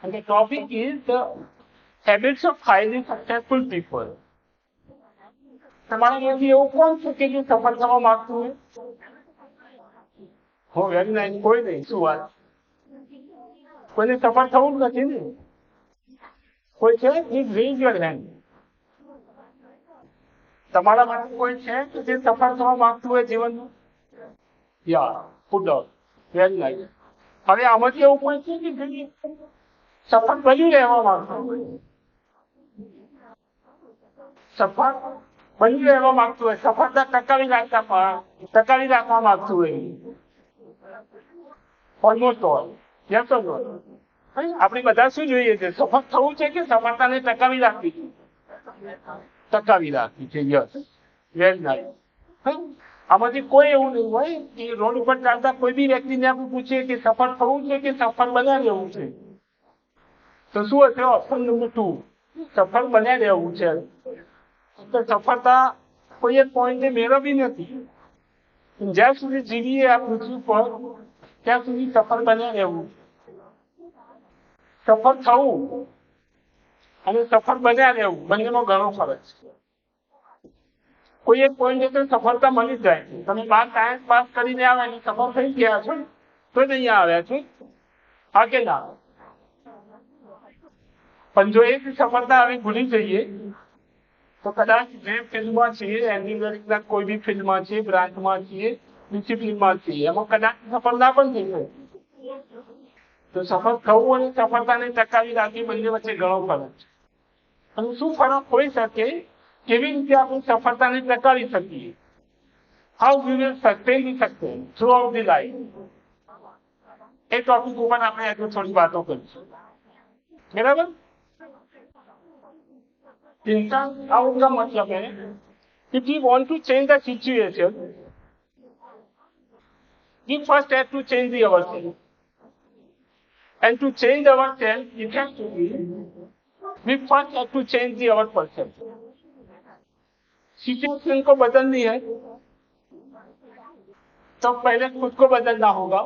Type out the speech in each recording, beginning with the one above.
And the topic is the habits of highly successful people. તમારામાંથી એવું કોણ છે કે જે સફળ થવા માંગતું હોય? હો, વેરી નાઇસ. કોઈ નહીં. શું વાત? કોઈને સફળ થવું જ નથી ને? કોઈ છે? Please rays your hand. તમારામાંથી કોઈ છે કે જે સફળ થવા માંગતું હોય જીવનમાં? યા, પુટ આઉટ. Very nice. હવે આમાંથી એવું કોઈ છે કે જે સફળ બની રહેવા માંગતું હોય? સફળ બની રહેવા માંગતું હોય, સફળતા ટકાવી રાખવા માંગતું હોય. Almost all. યસ ઓર નો? આપણે બધા શું જોઈએ છે? સફળ થવું છે કે સફળતાને ટકાવી રાખવી છે? ટકાવી રાખવી છે. Yes, very nice. આમાંથી કોઈ એવું નહીં હોય કે રોડ ઉપર ચાલતા કોઈ બી વ્યક્તિને આપણે પૂછીએ કે સફળ થવું છે કે સફળ બન્યા રહેવું છે, તો શું હશે? ઓપ્શન નંબર 2, સફળ બન્યા રહેવું છે. તો સફળતા કોઈ એક પોઈન્ટે મેળવવી નથી. જ્યાં સુધી જીવીએ આ પૃથ્વી પર ત્યાં સુધી સફળ બન્યા રહેવું. સફળ થવું અને સફળ બન્યા રહેવું બંનેમાં ઘણો ફરક છે. કોઈ એક પોઈન્ટે તો સફળતા મળી જાય. તમે 12 સાયન્સ પાસ કરીને આવ્યા એટલે સફળ થઈ ગયા છો, તો જ અહીંયા આવ્યા છો. હા કે ના? પણ જો એક સફળતા હવે ભૂલી જઈએ તો કદાચ જે ફિલ્ડમાં છીએ, એન્જિનિયરિંગના કોઈ બી ફિલ્ડમાં છીએ, બ્રાન્ચમાં છીએ, ડિસિપ્લિનમાં છીએ, એમાં કદાચ સફળતા પણ થઈ જાય. તો સફળ થવું અને સફળતાને ટકાવી રાખવી બંને વચ્ચે ઘણો ફરક છે. અને શું ફરક હોઈ શકે? કેવી રીતે આપણે સફળતાને ટકાવી શકીએ? How we will sustain the success through out the life. A topic ઉપર આપણે આજે થોડી વાતો કરીશું. બરાબર? इंसान आउट का मतलब है if we want to change the situation, we first have to change ourselves, and to change ourselves effectively, we first have to change our perception. Situation को बदलनी है तो पहले खुद को बदलना होगा,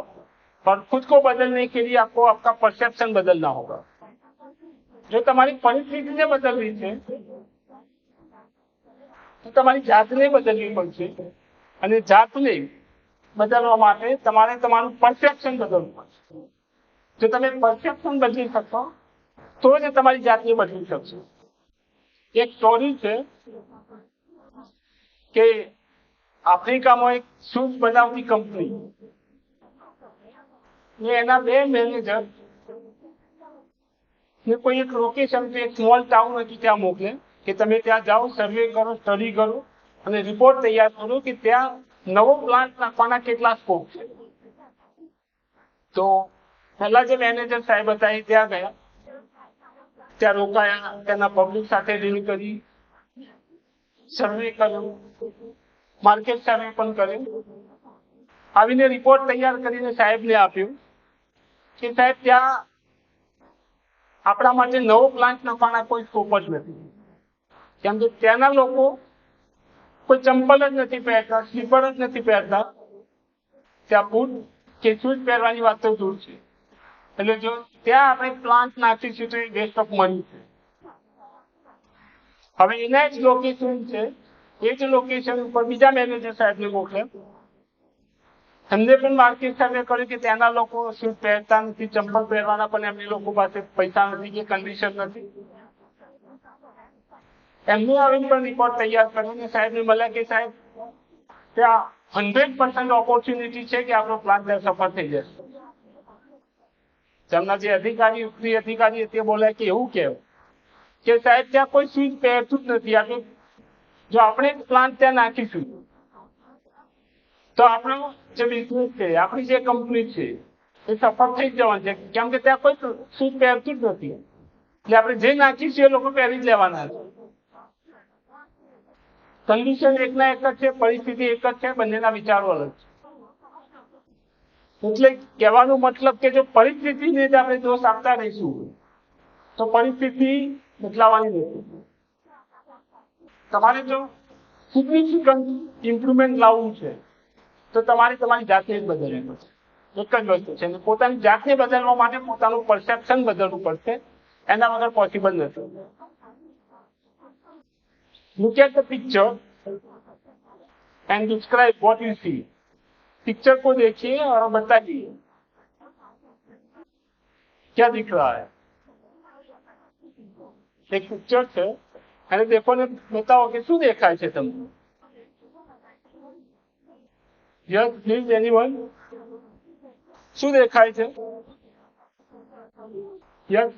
और खुद को बदलने के लिए आपको आपका परसेप्शन बदलना होगा. जो તમારી પરિસ્થિતિને બદલવી છે તો તમારી જાતને બદલવી પડશે, અને જાતને બદલવા માટે તમારે તમારું પરસેપ્શન બદલવું પડશે. જો તમે પરસેપ્શન બદલી શકશો તો જ તમારી જાતને બદલી શકશો. એક સ્ટોરી છે કે આફ્રિકામાં એક શૂઝ બનાવતી કંપની ને એના 2 મેનેજર ને કોઈ એક લોકેશન पे એક સ્મોલ ટાઉન હતી ત્યાં મોકલે કે તમે ત્યાં જાઓ, સર્વે કરો, સ્ટડી કરો અને રિપોર્ટ તૈયાર કરો કે ત્યાં નવો પ્લાન્ટ નાખવાના કેટલા સ્કોપ છે. તો પહેલા જે મેનેજર સાહેબ હતા એ ત્યાં ગયા, ત્યાં રોકાયા, ત્યાંના પબ્લિક સાથે ડીલ કરી, સર્વે કર્યો, માર્કેટ સર્વે પણ કર્યો, આવીને રિપોર્ટ તૈયાર કરીને સાહેબને આપ્યું કે સાહેબ ત્યાં આપણા માટે નવો પ્લાન્ટ નાખવાના કોઈ સ્કોપ જ નથી. કેમ કે ત્યાંના લોકો કોઈ ચંપલ જ નથી પહેરતા, સ્લીપર જ નથી પહેરતા, ત્યાં બૂટ કે શૂઝ પહેરવાની વાત તો દૂર છે. એટલે જો ત્યાં આપણે પ્લાન્ટ નાખીશું તો એ વેસ્ટ ઓફ મની છે. હવે એના જ લોકેશન છે, એ જ લોકેશન ઉપર બીજા મેનેજર સાહેબને મોકલે, એમને પણ માર્કેટ સર્વે કર્યું કે ત્યાંના લોકો શૂઝ પહેરતા નથી, ચંપલ પહેરવાના પણ એમની લોકો પાસે પૈસા નથી કે કન્ડિશન નથી. એમને આવીને પણ રિપોર્ટ તૈયાર કર્યો ને સાહેબને મળ્યા કે સાહેબ ત્યાં 100% ઓપોર્ચ્યુનિટી છે કે આપણો પ્લાન ત્યાં સફળ થઈ જશે. તેમના જે અધિકારી ઉપરી અધિકારી તે બોલ્યા કે એવું કેવું કે સાહેબ ત્યાં કોઈ શૂઝ પહેરતું જ નથી. આપણે જો આપણે પ્લાન્ટ ત્યાં નાખીશું તો આપણો જે બિઝનેસ છે, આપણી જે કંપની છે એ સફળ થઈ જવાની છે. કેમ કે ત્યાં કોઈ શૂઝ પહેરતું જ નથી. એટલે આપણે જે નાખીશું એ લોકો પહેરી જ લેવાના છે. કન્ડિશન એકના એક જ છે, પરિસ્થિતિ એક જ છે, બંનેના વિચારો અલગ છે. એટલે કહેવાનો મતલબ કે જો પરિસ્થિતિને જ આપણે દોષ આપતા રહીશું તો પરિસ્થિતિ બદલાવાની નથી. તમારે જો સિગ્નિફિકન્ટ ઇમ્પ્રુવમેન્ટ લાવવું છે તો તમારે તમારી જાતને જ બદલવી પડશે. એક જ વસ્તુ છે. પોતાની જાતને બદલવા માટે પોતાનું પરસેપ્શન બદલવું પડશે, એના વગર પોસિબલ નથી. Look at the picture and describe what you see. Picture को देखिए और बताइए क्या दिख रहा है. एक पिक्चर છે અને देखो ने बताओ કે શું દેખાય છે તમને. Yes, please anyone. શું દેખાય છે? Yes.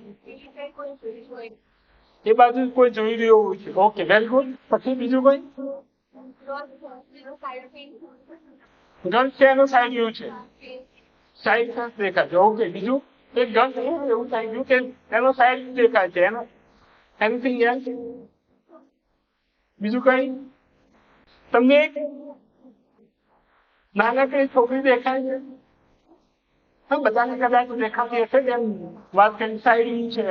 એ બાજુ કોઈ જોઈ રહ્યું છે. Okay, very good. પછી બીજું કોઈ? ગન છે એનું સાઈડ વ્યૂ છે. સાઈડ દેખાય છે. ઓકે, બીજું? એક ગન એવું થઈ ગયું કે એનો સાઈડ દેખાય છે. એનો એનીથિંગ એલ્સ? બીજું કઈ? તમને એક નાનકડી છોકરી દેખાય છે? બધાને કદાચ દેખાતી હશે તેમ વાત કરી. સાઈડ છે,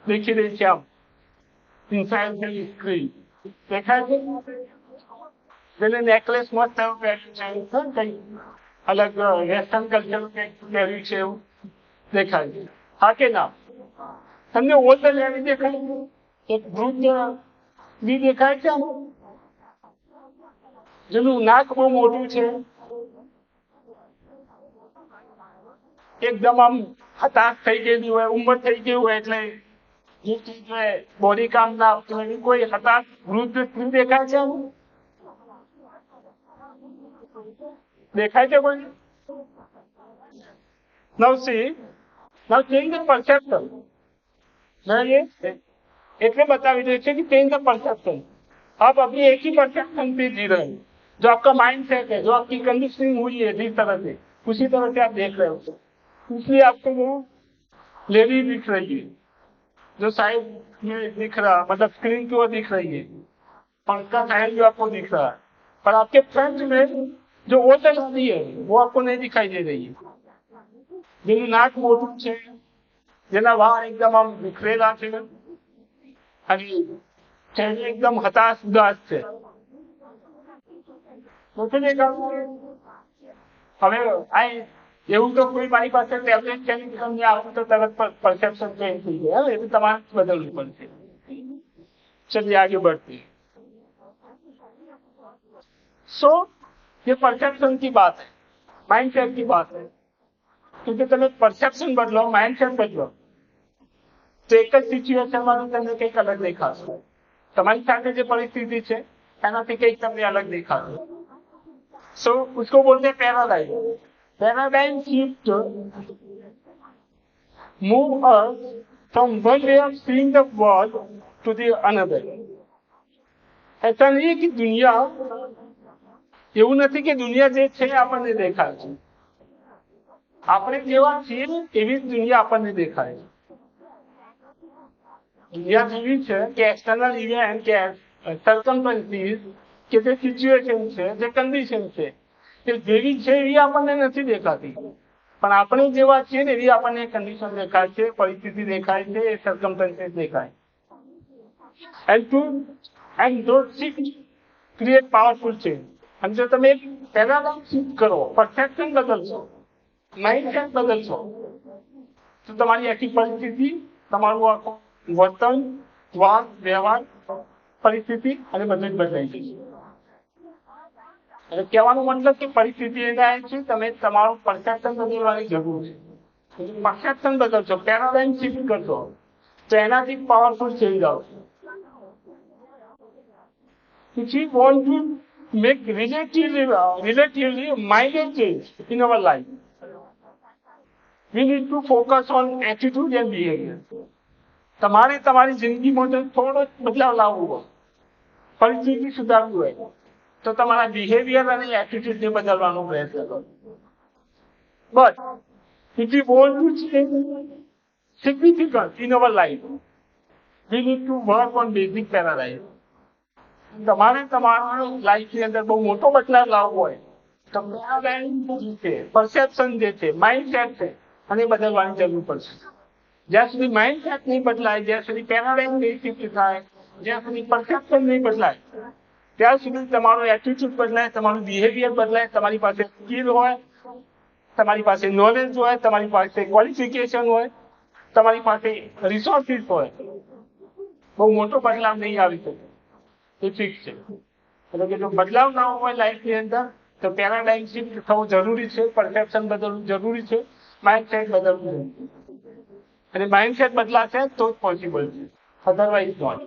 દેખી રહી છે આમ ઇનસાઇડ ધ સ્ક્રીન. દેખાય છે? જેને નેકલેસ મસ્ત એવું પહેર્યું છે, કઈ અલગ વેસ્ટર્ન કલ્ચર કંઈક પહેર્યું છે એવું દેખાય છે. હા કે ના? તમને ઓલ્ડ લેડી દેખાય છે? એક વૃદ્ધ બી દેખાય છે આમ, જેનું નાક બહુ મોટું છે, એકદમ આમ હતાશ થઈ ગયેલી હોય, ઉંમર થઈ ગઈ હોય એટલે બોડી કામ ના આવતું હોય, કોઈ હતાશ વૃદ્ધ સ્ત્રી દેખાય છે આમ? દેખાય છે કોઈ? Now see, now change the perception. એટલે बतावी दे कि चेंज द परसेप्शन. आप अभी एक ही परसेप्शन पे जी रहे हैं. जो आपका माइंड सेट है, जो आपकी कंडीशनिंग हुई है जिस तरह से, उसी तरह से आप देख रहे हो. इसलिए आपको वो लेडी दिख रही है जो साइड में दिख रहा, मतलब स्क्रीन की ओर दिख रही है, पंखा साइड जो आपको दिख रहा है, पर आपके फ्रंट में जो वो चलती है वो आपको नहीं दिखाई दे रही है. જેનું નાક મોટું છે, જેના વાળ એકદમ આમ વિખરેલા છે અને ચહેરો એકદમ હતાશ ઉદાસ છે. હવે આ એવું તો કોઈ મારી પાસે ટેબ્લેટ છે તમને આવું તો તરત પરસેપ્શન ચેન્જ થઈ જાય. એ તો તમારે બદલવું પડશે. चलिए आगे बढ़ते हैं. सो ये परसेप्शन की बात है, माइंडसेट की बात है. क्योंकि તમે પરસેપ્શન બદલો, માઇન્ડસેટ બદલો તો એક જ સિચ્યુએશનમાં તમને કંઈક અલગ દેખાશે. તમારી સાથે જે પરિસ્થિતિ છે એનાથી કંઈક તમને અલગ દેખાશે. સો उसको बोलते हैं paradigm. Paradigm shift move us from one way of seeing the world to the another. ऐसा नहीं है कि दुनिया, એવું નથી કે દુનિયા જે છે આપણને દેખાય છે. આપણે જેવા છીએ એવી જ દુનિયા આપણને દેખાય છે. દુનિયા જેવી છે કે એક્સટર્નલ ઇવેન્ટ કે સર્કમસ્ટન્સીસ કે જે સિચ્યુએશન છે, જે કન્ડિશન છે, એ જેવી છે એવી આપણને નથી દેખાતી. પણ આપણે જેવા છીએ ને એવી આપણને કન્ડિશન દેખાય છે, પરિસ્થિતિ દેખાય છે, સર્કમસ્ટન્સીસ દેખાય. And those shift create powerful change. અને જો તમે એક પેરાડાઇમ શિફ્ટ કરો, પરસેપ્શન બદલશો, માઇન્ડસેટ બદલશો, તો તમારી આખી પરિસ્થિતિ, તમારું આખું વર્તન, વાત, વ્યવહાર, પરિસ્થિતિ અને બધું જ બદલાઈ જશે. એટલે કહેવાનો મતલબ કે પરિસ્થિતિ એ થાય છે તમે તમારું પરસેપ્શન બદલવાની જરૂર છે. પરસેપ્શન બદલશો, પેરાડાઇમ શિફ્ટ કરશો તો એનાથી પાવરફુલ ચેન્જ આવશે. If we want to make relatively minor change in our life, we need to focus on attitude and behavior. તમારે તમારી જિંદગીમાં જો થોડો બદલાવ લાવવો હોય, પરિસ્થિતિ સુધારવી હોય, તો તમારા બિહેવિયર અને એટીટ્યુડને બદલવાનો પ્રયત્ન કરો. But if we want to change significant in our life, we need to work on basic paradigm. તમારે તમારા લાઈફની અંદર બહુ મોટો બદલાવ લાવવો હોય તો પેરાડાઇમ છે, પરસેપ્શન જે છે, માઇન્ડસેટ છે, અને બદલવાની જરૂર પડશે. જ્યાં સુધી માઇન્ડસેટ નહીં બદલાય, જ્યાં સુધી પેરાડાઇમ નહીં શિફ્ટ થાય, જ્યાં સુધી પરસેપ્શન નહીં બદલાય, ત્યાં સુધી તમારો એટીટ્યુડ બદલાય, તમારું બિહેવિયર બદલાય, તમારી પાસે સ્કિલ હોય તમારી પાસે નોલેજ હોય, તમારી પાસે ક્વોલિફિકેશન હોય, તમારી પાસે રિસોર્સિસ હોય, બહુ મોટો બદલાવ નહીં આવી શકે. એ ફિક્સ છે. એટલે કે જો બદલાવ ના હોય લાઈફની અંદર તો પેરાડાઇમ શિફ્ટ થવું જરૂરી છે, પરસેપ્શન બદલવું જરૂરી છે, માઇન્ડસેટ બદલવું જરૂરી છે. અને માઇન્ડસેટ બદલાશે તો જ પોસિબલ છે, અધરવાઇઝ નોટ.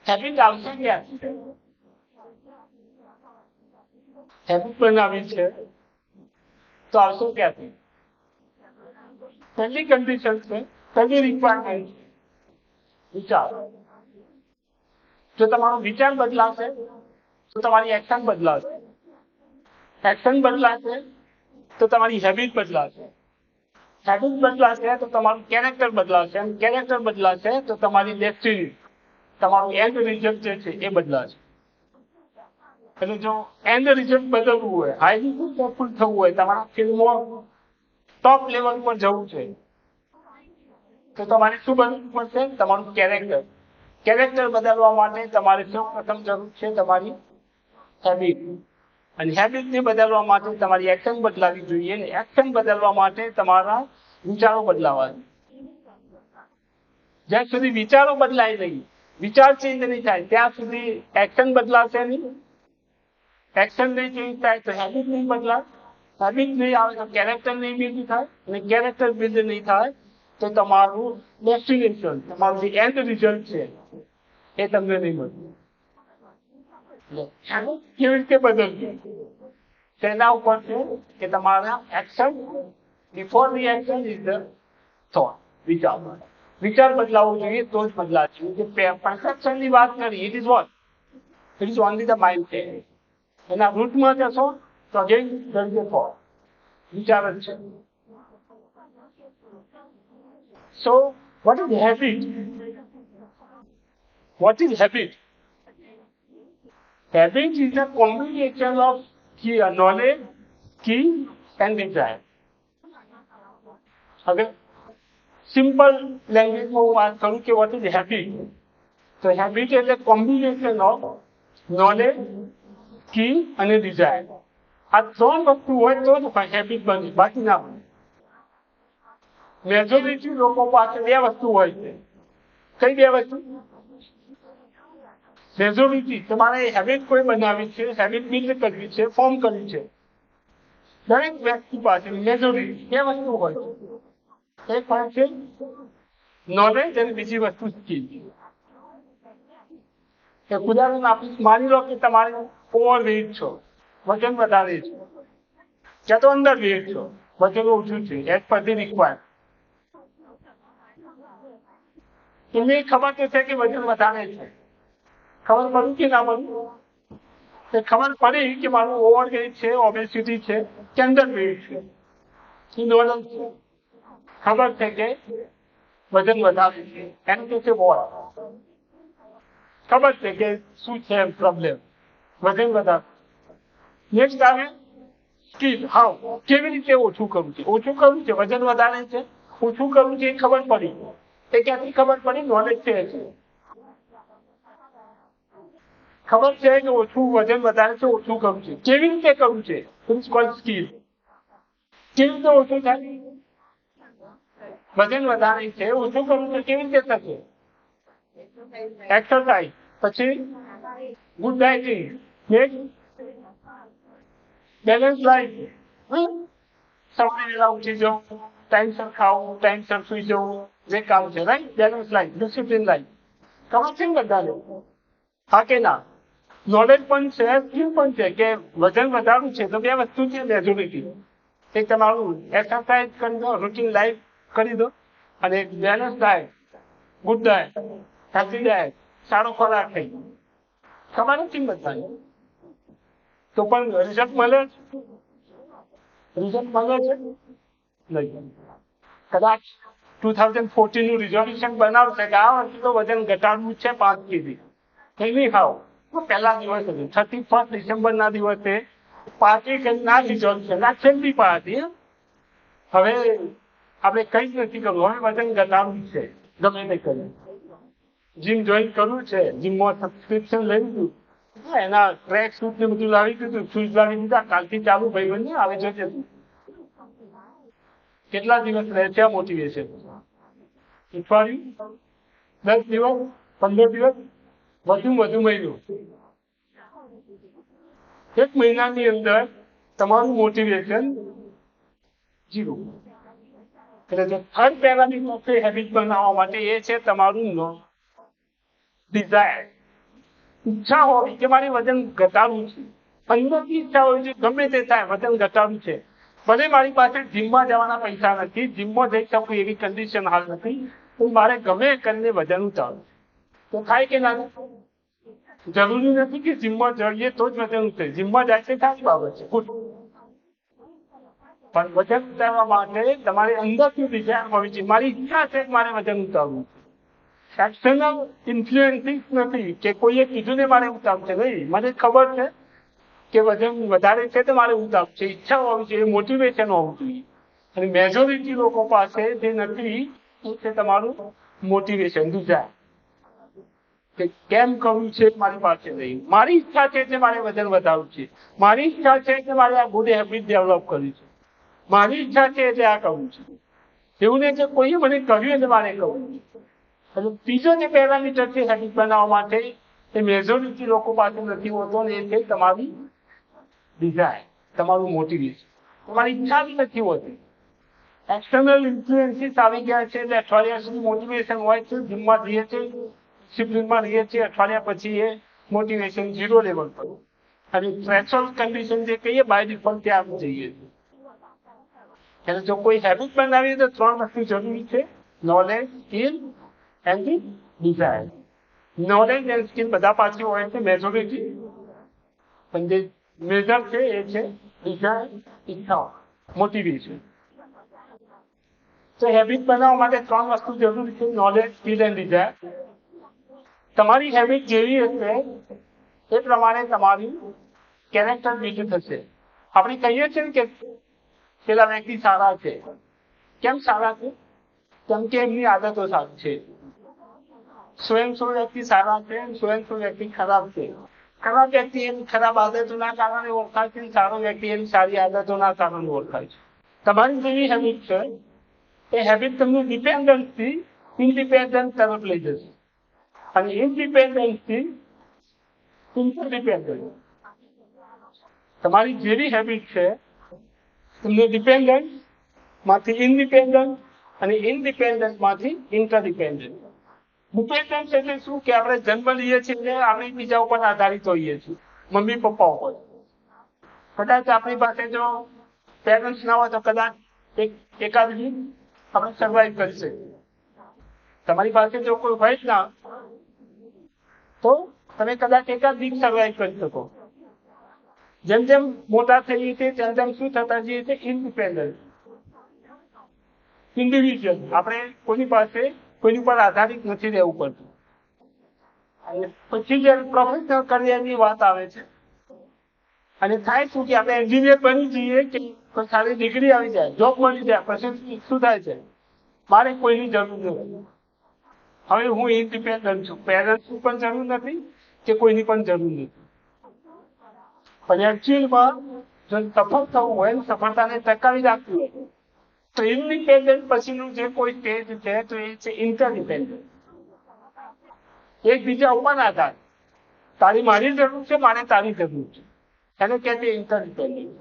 હેબિટ આવશે ક્યાંથી? હેબિટ બનાવી છે તો આવશે ક્યાંથી? પહેલી કન્ડિશન છે, પહેલી રિક્વાયરમેન્ટ છે વિચાર. જો તમારો વિચાર બદલાશે તો તમારી એક્શન બદલાશે, એક્શન બદલાશે તો તમારી હેબિટ બદલાશે, હેબિટ બદલાશે તો તમારું કેરેક્ટર બદલાશે, અને કેરેક્ટર બદલાશે તો તમારી ડેસ્ટિની, તમારું એન્ડ રિઝલ્ટ જે છે એ બદલાશે. એટલે જો એન્ડ રિઝલ્ટ બદલવું હોય, હાઈલી સક્સેસફુલ થવું હોય, તમારા ફિલ્ડમાં ટોપ લેવલ પર જવું છે તો તમારે શું બનવું પડશે? તમારું કેરેક્ટર. કેરેક્ટર બદલવા માટે તમારે સૌપ્રથમ જરૂર છે તમારી હેબિટ, અને હેબિટને બદલવા માટે તમારી એક્શન બદલાવી જોઈએ, અને એક્શન બદલવા માટે તમારા વિચારો બદલાવા જોઈએ. જ્યાં સુધી વિચારો બદલાય નહીં, વિચાર ચેન્જ નહીં થાય ત્યાં સુધી એક્શન બદલાશે નહીં. એક્શન નહીં ચેન્જ થાય તો હેબિટ નહીં બદલાય, હેબિટ નહીં આવે તો કેરેક્ટર નહીં બિલ્ડ થાય, અને કેરેક્ટર બિલ્ડ નહીં થાય તો તમારું ડેસ્ટિનેશન, તમારું જે એન્ડ રિઝલ્ટ છે એ તમને નહીં મળે. હેબિટ કેવી રીતે બદલવી? તેના ઉપર છે કે તમારા action, before the action is the thought, વિચાર. વિચાર બદલાવવો જોઈએ તો જ બદલાશે. જે પરસેપ્શનની વાત કરી, it is what? It is only the mind set. એના રૂટમાં જશો તો again there is a thought, વિચાર જ છે. So, what is habit? What is habit? Habit is a combination of knowledge, skill, and desire. Okay? Simple language में बात करूँ कि what is habit? तो habit is a combination of knowledge, skill, and desire. આ ત્રણ વસ્તુ હોય તો જ હેબિટ બને, બાકી ના બને. મેજોરિટી લોકો પાસે બે વસ્તુ હોય છે. કઈ બે વસ્તુ? મેજોરિટી તમારે હેબિટ કોઈ બનાવી છે, હેબિટ બિલ્ડ કરવી છે, ફોર્મ કરવી છે. દરેક વ્યક્તિ પાસે મેજોરિટી બે વસ્તુ હોય છે. એક હોય છે નોલેજ અને બીજી વસ્તુ સ્કિલ. એક ઉદાહરણ આપીશ. માની લો કે તમારે ઓવરવેઇટ છો, વજન વધારે છે, ક્યાં તો અંડર વેઇટ છો, વજન ઓછું છે, એઝ પર ધી રિક્વાયર. તમને ખબર તો છે કે વજન વધારે છે, ખબર પડી કે ના પડી? ખબર પડી કે મારું ઓવરવેઇટ છે, ઓબેસિટી છે કે અંડરવેઇટ છે, એ નોલેજ છે. ખબર છે કે વજન વધારે છે, એમ કે છે વોટ. ખબર છે કે શું છે પ્રોબ્લેમ, વજન વધારે. નેક્સ્ટ આવે સ્કિલ. હાઉ, કેવી રીતે ઓછું કરવું છે? ઓછું કરવું છે, વજન વધારે છે, ઓછું કરવું છે, એ ખબર પડી. એ ક્યાંથી ખબર પડી? નોલેજ છે. ખબર છે કે ઓછું વજન વધારે છે, ઓછું કરવું છે, કેવી રીતે કરવું છે? It's called skill. કેવી રીતે ઓછું થાય? વજન વધારે છે, ઓછું કરવું છે, કેવી રીતે થશે? એક્સરસાઇઝ, પછી ગુડ ડાયટિંગ, બેલેન્સ લાઈફ. સવારે વહેલા ઉઠી જવું, ટાઈમસર ખાવું, ટાઈમસર સુઈ જવું, જે કામ છે, right? Balance life, discipline life. ખબર છે ને બધાને? હા કે ના? નોલેજ પણ છે, સ્કિલ પણ છે. કે વજન વધારવું છે તો બે વસ્તુ છે મેજોરિટી. એક તમારું એક્સરસાઇઝ કરી દો, રૂટીન લાઈફ કરી દો, અને એક balance diet, good diet, healthy diet, સારો ખોરાક ખાઈ. તમારે કેમ બધાને? તો પણ રિઝલ્ટ મળે છે? રિઝલ્ટ મળે છે નહીં. કદાચ 2014 નું રિઝોલ્યુશન બનાવશે કે આ વર્ષે તો વજન ઘટાડવું છે 5 kg. એની હાવ પહેલા દિવસે 31 ડિસેમ્બર ના દિવસે પાર્ટી ના રિઝોલ્યુશન આ છેલ્લી પાર્ટી. હવે આપણે કઈ જ નથી કરવું, હવે વજન ઘટાડવું છે ગમે તે કરી. જીમ જોઈન કરવું છે, જીમમાં સબસ્ક્રિપ્શન લઈ લીધું, એના ટ્રેક સૂટ ને બધું લાવી દીધું, શૂઝ લાવી દીધા, કાલથી ચાલુ ભાઈ ને આવે છે. કેટલા દિવસ રહે છે આ મોટિવેશન? અઠવાડિયું, 10 દિવસ, 15 દિવસ, વધુ મહિનો. 1 મહિનાની અંદર તમારું મોટિવેશન 0. એટલે જો થર્ડ પેરામીટર હેબિટ બનાવવા માટે એ છે તમારું ડિઝાયર, ઈચ્છા હોવી કે મારે વજન ઘટાડવું છે. અંદરથી ઈચ્છા હોય છે, ગમે તે થાય વજન ઘટાડવું છે. ભલે મારી પાસે જીમમાં જવાના પૈસા નથી, જીમમાં જઈ શકું એવી કન્ડિશન હાલ નથી, તો મારે ગમે કરીને વજન ઉતારવું. તો થાય કે ના? જરૂરી નથી કે જીમમાં જઈએ તો જ વજન ઉતરે. જીમમાં જાય છે સારી બાબત છે, પણ વજન ઉતારવા માટે તમારે અંદરથી ડિઝાયર હોવી જોઈએ. મારી ઈચ્છા છે કે મારે વજન ઉતારવું. એક્સટર્નલ ઇન્ફ્લુએન્સિસ નથી કે કોઈએ કીધું ને મારે ઉતારવું છે, નહીં. મને ખબર છે કે વજન વધારે છે તો મારે ઉતારવું છે. ઈચ્છા હોવી જોઈએ, મોટિવેશન હોવું જોઈએ. અને મેજોરિટી લોકો પાસે જે નથી એ છે તમારું મોટિવેશન, ડિઝાયર. કે કેમ કરવું છે મારી પાસે નહીં. મારી ઈચ્છા છે કે મારે વજન વધારવું છે. મારી ઈચ્છા છે કે મારે આ ગુડ હેબિટ ડેવલપ કરવી છે. મારી ઈચ્છા છે એટલે આ કરવું છે. એવું નહીં કે કોઈએ મને કહ્યું એટલે મારે કરવું છે. એટલે ત્રીજો જે પેરામીટર છે હેબિટ બનાવવા માટે એ મેજોરિટી લોકો પાસે નથી હોતો, ને એ છે તમારી ડિઝાયર, તમારું મોટિવેશન. તમારી ઈચ્છા બી નથી હોતી. એક્સટર્નલ ઇન્ફ્લુએન્સીસ આવી ગયા છે એટલે અઠવાડિયા સુધી મોટિવેશન હોય છે, જીમમાં જઈએ છે, ડિસિપ્લિનમાં રહીએ છીએ, અઠવાડિયા પછી એ મોટિવેશન 0 લેવલ પર. અને થ્રેશોલ્ડ કન્ડિશન જે કહીએ બાય ડિફોલ્ટ ત્યાં આવી જઈએ છીએ. એટલે જો કોઈ હેબિટ બનાવીએ તો 3 વસ્તુ જરૂરી છે: knowledge, skill and desire. Knowledge and skill બધા પાસે હોય છે મેજોરિટી, પણ જે મેજર છે એ છે ડિઝાયર, ઈચ્છાઓ, મોટિવેશન. તો હેબિટ બનાવવા માટે 3 વસ્તુ જરૂરી છે: નોલેજ, સ્કિલ એન્ડ ડિઝાયર. તમારી હેબિટ જેવી હશે એ પ્રમાણે તમારી કેરેક્ટર બિલ્ડ થશે. આપણે કહીએ છીએ કે પેલા વ્યક્તિ સારા છે. કેમ સારા છે? કેમ કે એમની આદતો સારી છે. સ્વયંસુ વ્યક્તિ સારા છે, સ્વયંસુ વ્યક્તિ ખરાબ છે. ખરાબ વ્યક્તિ એની ખરાબ આદતોના કારણે ઓળખાય છે, સારો વ્યક્તિ એની સારી આદતોના કારણે ઓળખાય છે. તમારી જેવી હેબિટ છે એ હેબિટ તમને ડિપેન્ડન્સથી ઇન્ડિપેન્ડન્ટ તરફ લઈ જશે, અને ઇન્ડિપેન્ડન્સથી ઇન્ટરડિપેન્ડન્ટ. તમારી જેવી હેબિટ છે તમને ડિપેન્ડન્ટ માંથી ઇન્ડિપેન્ડન્ટ અને ઇન્ડિપેન્ડન્ટ માંથી ઇન્ટરડિપેન્ડન્ટ. ડિપેન્ડન્ટ એટલે શું કે આપણે જન્મ લઈએ છીએ એટલે આપણે બીજા ઉપર આધારિત હોઈએ છીએ, મમ્મી પપ્પા ઉપર. કદાચ આપણી પાસે જો પેરેન્ટ્સ ના હોય તો કદાચ એકાદ વીક આપણે સર્વાઈવ કરી શકીએ. તમારી પાસે જો કોઈ હોય જ ના તો તમે કદાચ એકાદ વીક સર્વાઈવ કરી શકો. જેમ જેમ મોટા થઈએ છીએ તેમ તેમ શું થતા જઈએ છીએ? Independent, individual. આપણે કોઈની પર આધારિત નથી રહેવું પડતું. અને પછી જે પ્રોફેશનલ કરિયરની વાત આવે છે અને થાય શું કે આપણે એન્જિનિયર બની જઈએ કે કોઈ સારી ડિગ્રી આવી જાય, જોબ મળી જાય, પછી શું થાય છે? મારે કોઈની જરૂર નથી. હવે હું ઇન્ડિપેન્ડન્ટ છું. પેરેન્ટ્સની પણ જરૂર નથી કે કોઈની પણ જરૂર નથી. પણ એકચ્યુઅલમાં જો સફળ થવું હોય ને સફળતાને ટકાવી રાખવી હોય તો ઇન્ડિપેન્ડન્ટ પછીનું જે કોઈ સ્ટેજ છે તો એ છે ઇન્ટરડિપેન્ડન્ટ. એકબીજા ઉપર આધાર. તારી મારી જરૂર છે, મારે તારી જરૂર છે, એને કહે છે ઇન્ટરડિપેન્ડન્ટ.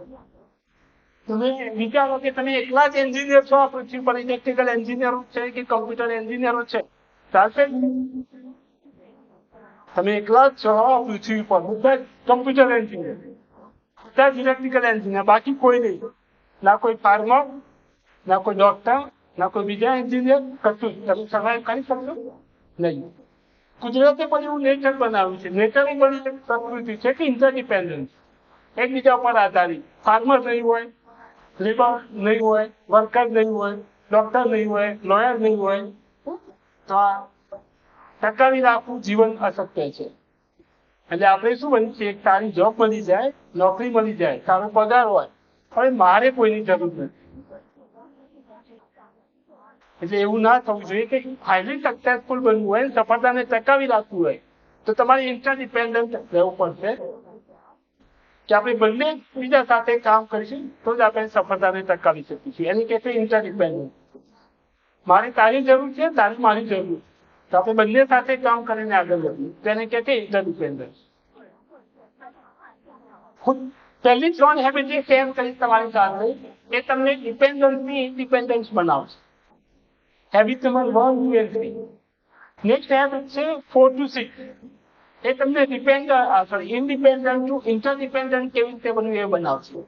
તમે વિચારો કે તમે એકલા જ એન્જિનિયર છો આ પૃથ્વી પર, ઇલેક્ટ્રિકલ એન્જિનિયરો છે કે કમ્પ્યુટર એન્જિનિયરો છે, ચાલશે? તમે એકલા જ છો આ પૃથ્વી પર, બધા કમ્પ્યુટર એન્જિનિયર, બધા જ ઇલેક્ટ્રિકલ એન્જિનિયર, બાકી કોઈ નહીં. ના કોઈ ફાર્મર, ના કોઈ ડોક્ટર, ના કોઈ બીજા એન્જિનિયર, કશું. તમે સર્વાઈવ કરી શકશો નહીં. કુદરતે પણ એવું નેચર બનાવ્યું છે. નેચરની બધી એક પ્રકૃતિ છે કે ઇન્ટરડિપેન્ડન્સ, એકબીજા ઉપર આધારિત. ફાર્મર નહીં હોય, લેબર નહીં હોય, વર્કર નહીં હોય, ડોક્ટર નહીં હોય, લોયર નહીં હોય, તો આ ટકાવી રાખવું જીવન અશક્ય છે. એટલે આપણે શું બની છે? એક સારી જોબ મળી જાય, નોકરી મળી જાય, સારો પગાર હોય, હવે મારે કોઈની જરૂર નથી. એટલે એવું ના થવું જોઈએ કે હાઈલી સક્સેસફુલ બનવું હોય, સફળતાને ટકાવી રાખવું હોય તો તમારે ઇન્ટરડિપેન્ડન્ટ રહેવું પડશે કે આપણે બંને બીજા સાથે કામ કરીશું તો જ આપણે સફળતાને ટકાવી શકીશું. એની કહે છે ઇન્ટરડિપેન્ડન્ટ. મારી તારી જરૂર છે, તારી મારી જરૂર, તો આપણે બંને સાથે કામ કરીને આગળ વધીએ, તેને કહે છે ઇન્ટરડિપેન્ડન્સ. હું પહેલી 3 હેબિટ જે શેર કરીશ તમારી સાથે એ તમને ડિપેન્ડન્સથી ઇન્ડિપેન્ડન્સ બનાવશે. Habit number 1, 2 and 3. Next habit છે 4 to 6. એ તમને ઇન્ડિપેન્ડન્ટ ટુ ઇન્ટરડિપેન્ડન્ટ કેવી રીતે બનવું એ બનાવશે.